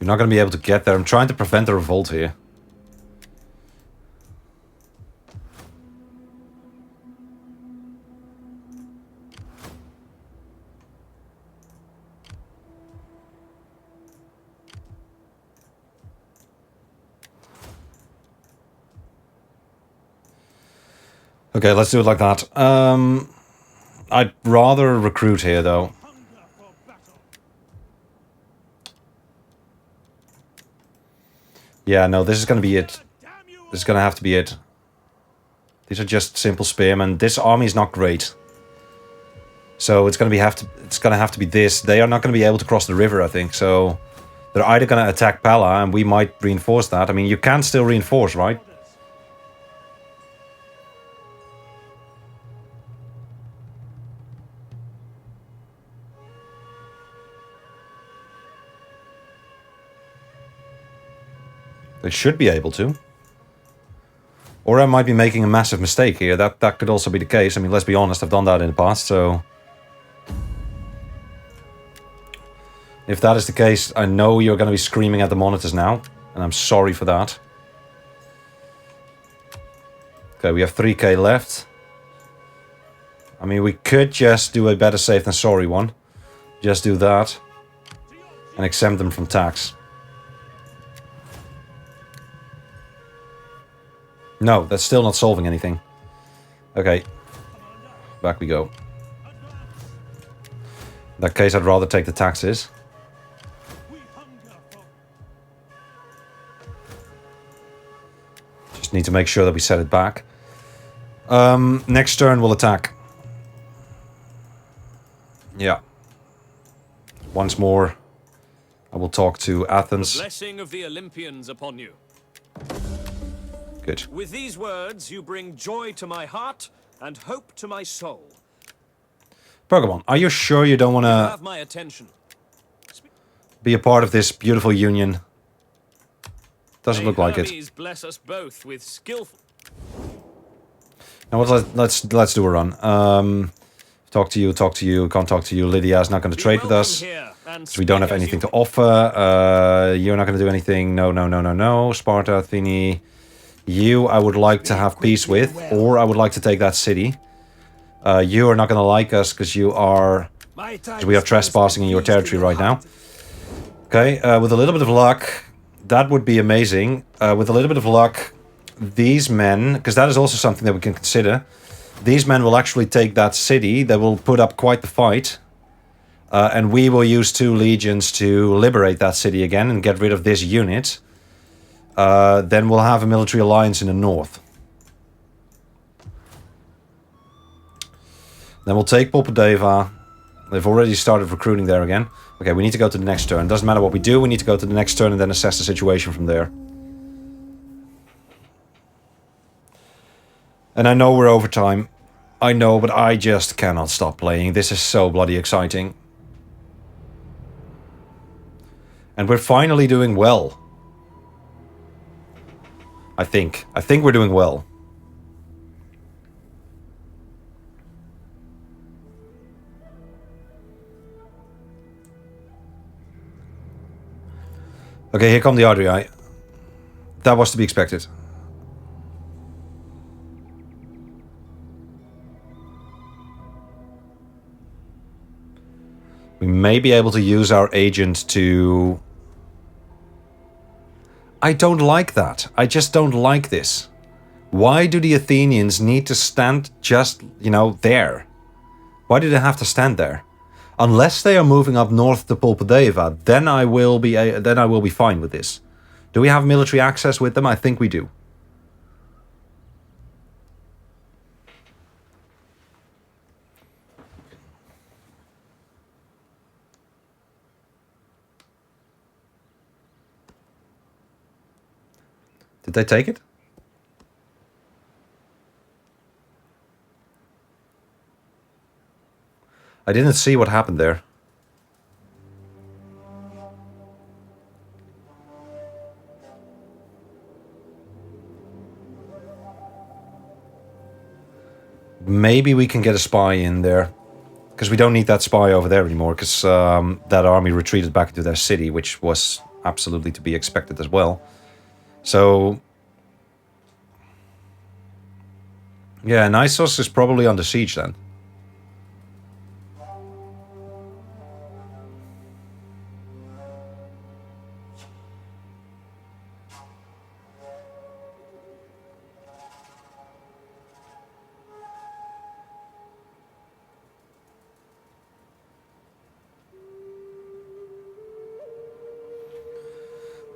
You're not gonna be able to get there. I'm trying to prevent a revolt here. Okay, let's do it like that. I'd rather recruit here, though. Hunger for battle. Yeah, no, this is going to be it. Damn you This is going to have to be it. These are just simple spearmen. This army is not great. So it's going to have to be this. They are not going to be able to cross the river, I think. So they're either going to attack Pella, and we might reinforce that. I mean, you can still reinforce, right? They should be able to. Or I might be making a massive mistake here. That could also be the case. I mean, let's be honest, I've done that in the past, so... If that is the case, I know you're going to be screaming at the monitors now. And I'm sorry for that. Okay, we have 3k left. I mean, we could just do a better safe than sorry one. Just do that. And exempt them from tax. No, that's still not solving anything. Okay. Back we go. In that case, I'd rather take the taxes. we hunger for Just need to make sure that we set it back. Next turn, we'll attack. Yeah. Once more, I will talk to Athens. Blessing of the Olympians upon you. Good. With these words, you bring joy to my heart and hope to my soul. Pokemon, are you sure you don't want to Have my attention. be a part of this beautiful union? Doesn't May look like it. Hermes bless us both with skillful... Now let's do a run. Talk to you, can't talk to you. Lydia's not going to trade with us. So we don't have anything to offer. You're not going to do anything. No. Sparta, Athene. You I would like to have peace with, or I would like to take that city. You are not going to like us because you are... Because we are trespassing in your territory right now. Okay, with a little bit of luck, that would be amazing. With a little bit of luck, these men, because that is also something that we can consider, these men will actually take that city. They will put up quite the fight. And we will use 2 legions to liberate that city again and get rid of this unit. Then we'll have a military alliance in the north. Then we'll take Popodeva. They've already started recruiting there again. Okay, we need to go to the next turn. Doesn't matter what we do, we need to go to the next turn and then assess the situation from there. And I know we're over time. I know, but I just cannot stop playing. This is so bloody exciting. And we're finally doing well. I think. I think we're doing well. Okay, here come the Ardrii. That was to be expected. We may be able to use our agent to... I don't like that. I just don't like this. Why do the Athenians need to stand just, you know, there? Why do they have to stand there? Unless they are moving up north to Polpodeva, then I will be fine with this. Do we have military access with them? I think we do. Did they take it? I didn't see what happened there. Maybe we can get a spy in there. Because we don't need that spy over there anymore. Because that army retreated back into their city, which was absolutely to be expected as well. So... yeah, Nissos is probably under siege then.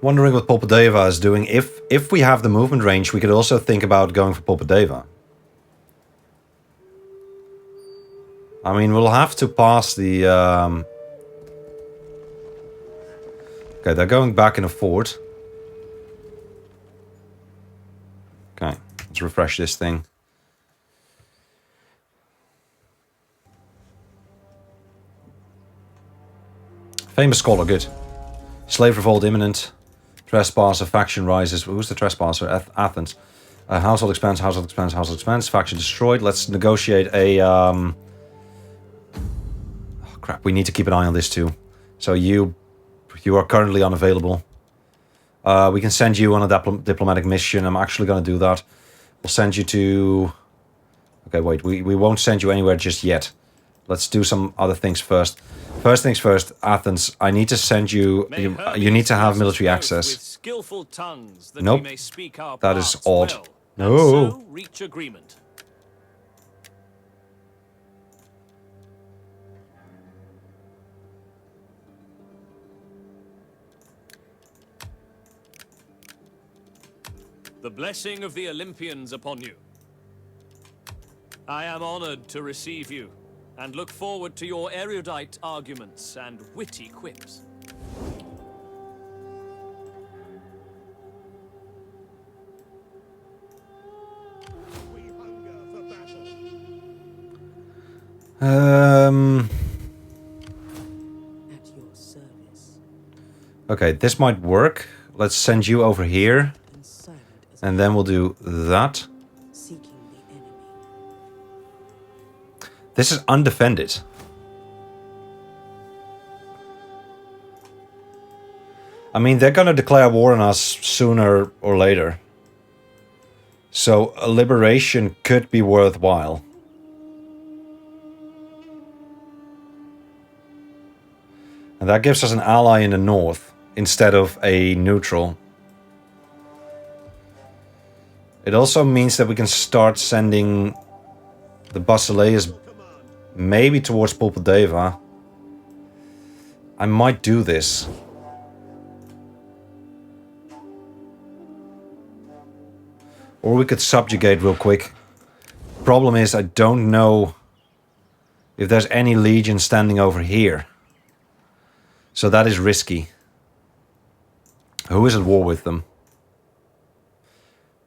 Wondering what Popodeva is doing. If we have the movement range, we could also think about going for Popodeva. I mean, we'll have to pass the... Okay, they're going back in a fort. Okay, let's refresh this thing. Famous scholar, good. Slave revolt imminent. Trespasser, faction rises. Who's the trespasser? Athens. Household expands, household expands, household expands. Faction destroyed. Let's negotiate a... Oh, crap, we need to keep an eye on this too. So you are currently unavailable. We can send you on a diplomatic mission. I'm actually going to do that. We'll send you to... Okay, wait, we won't send you anywhere just yet. Let's do some other things first. First things first, Athens, I need to send you... You need to have military access. Nope, that is odd. No. Reach agreement. The blessing of the Olympians upon you. I am honored to receive you, and look forward to your erudite arguments and witty quips. We hunger for battle. At your service. Okay, this might work. Let's send you over here. And silent as And then we'll do that. seeking the enemy. This is undefended. I mean, they're gonna declare war on us sooner or later. So a liberation could be worthwhile. And that gives us an ally in the north instead of a neutral. It also means that we can start sending the Basileus maybe towards Pulpadeva. I might do this. Or we could subjugate real quick. Problem is, I don't know if there's any legion standing over here. So that is risky. Who is at war with them?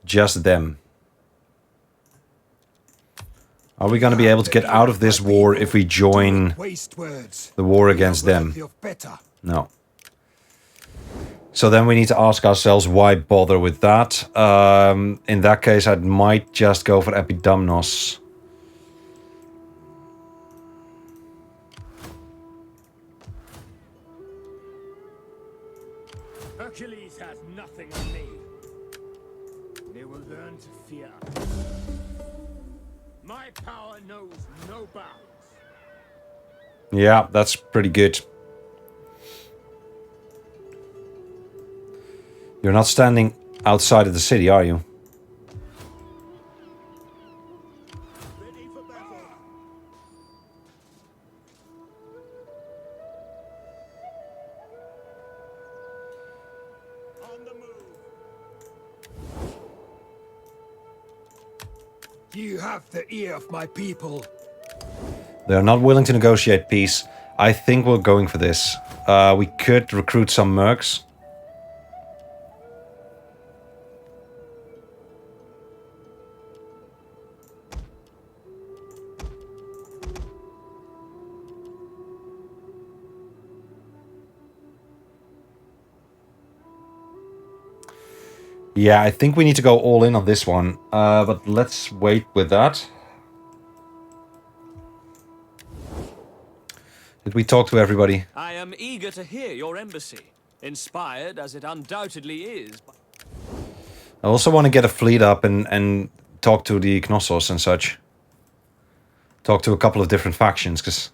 Just them. Are we going to be able to get out of this war if we join the war against them? No. So then we need to ask ourselves, why bother with that? In that case, I might just go for Epidamnos. Hercules has nothing on me. They will learn to fear. My power knows no bounds. Yeah, that's pretty good. You're not standing outside of the city, are you? Ready for battle. On the move. You have the ear of my people. They are not willing to negotiate peace. I think we're going for this. We could recruit some mercs. Yeah, I think we need to go all in on this one. But let's wait with that. Did we talk to everybody? I am eager to hear your embassy, inspired as it undoubtedly is. I also want to get a fleet up and talk to the Knossos and such. Talk to a couple of different factions, because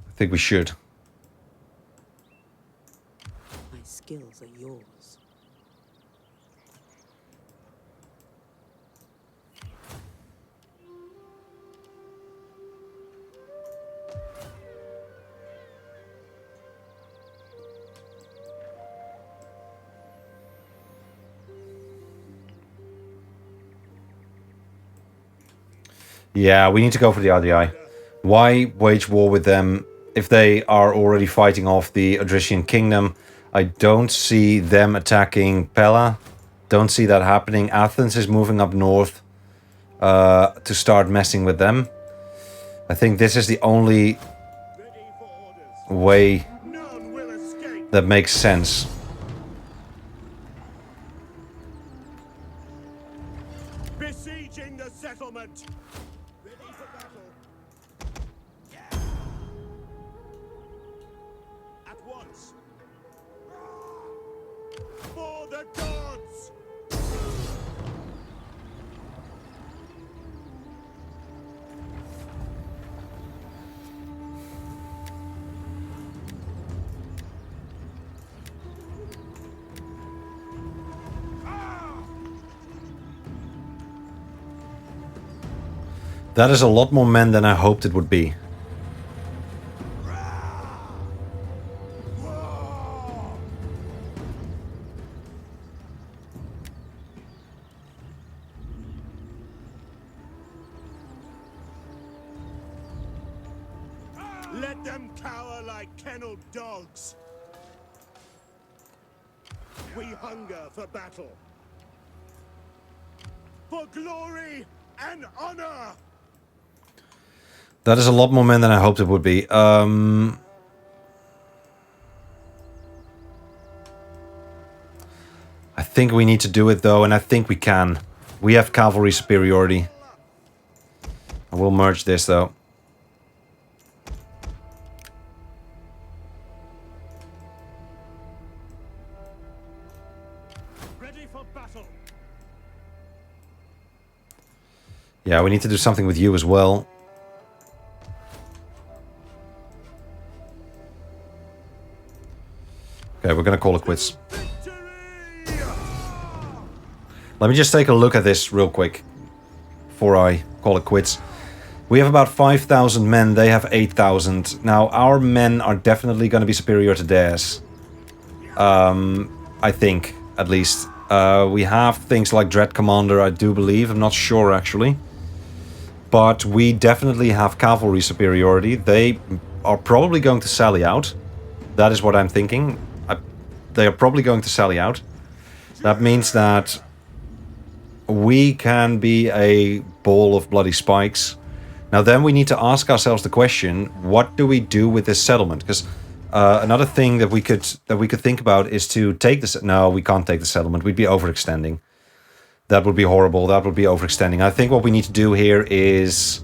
I think we should. My skills are yours. Yeah, we need to go for the RDI. Why wage war with them if they are already fighting off the Odrysian kingdom? I don't see them attacking Pella. Don't see that happening. Athens is moving up north to start messing with them. I think this is the only Ready for orders. way None will escape. that makes sense. Besieging the settlement. Ready for battle. At once. For the gods. That is a lot more men than I hoped it would be. Let them cower like kenneled dogs. We hunger for battle. For glory and honor. That is a lot more men than I hoped it would be. I think we need to do it though, and I think we can. We have cavalry superiority. I will merge this though. Ready for battle. Yeah, we need to do something with you as well. Okay, we're gonna call it quits. Let me just take a look at this real quick before I call it quits. We have about 5,000 men, they have 8,000. Now, our men are definitely going to be superior to theirs. I think, at least. We have things like Dread Commander, I do believe. I'm not sure, actually. But we definitely have cavalry superiority. They are probably going to sally out. That is what I'm thinking. They are probably going to sally out. That means that we can be a ball of bloody spikes. Now then we need to ask ourselves the question, what do we do with this settlement? Because another thing that we could think about is to take this. No, we can't take the settlement. We'd be overextending. That would be horrible. That would be overextending. I think what we need to do here is,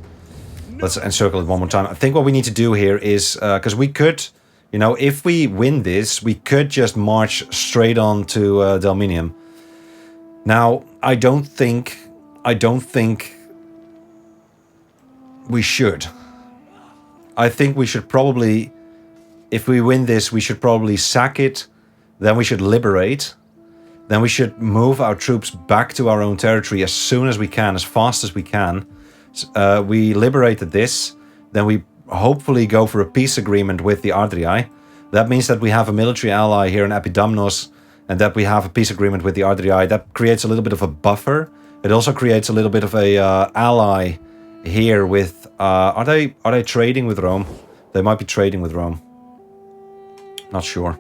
let's encircle it one more time. I think what we need to do here is, because we could, you know, if we win this, we could just march straight on to Delminium. Now, I don't think we should. I think we should probably, if we win this, we should probably sack it, then we should liberate, then we should move our troops back to our own territory as soon as we can, as fast as we can. We liberated this, then we hopefully go for a peace agreement with the Ardrii. That means that we have a military ally here in Epidamnos, and that we have a peace agreement with the Ardrii. That creates a little bit of a buffer. It also creates a little bit of a ally here with... are they trading with Rome? They might be trading with Rome. Not sure.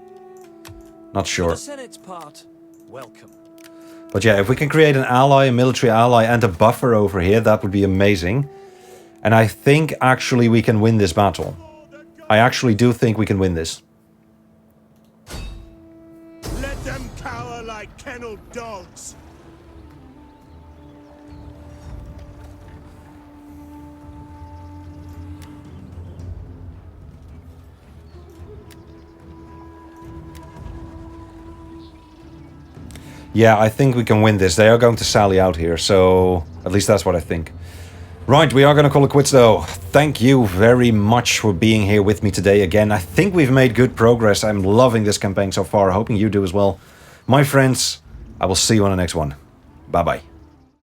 Not For sure. the Senate's part, welcome. But yeah, if we can create an ally, a military ally, and a buffer over here, that would be amazing. And I think actually we can win this battle. I actually do think we can win this. Let them cower like kenneled dogs. Yeah, I think we can win this. They are going to sally out here, so at least that's what I think. Right, we are going to call it quits though. Thank you very much for being here with me today again. I think we've made good progress. I'm loving this campaign so far, hoping you do as well. My friends, I will see you on the next one. Bye-bye.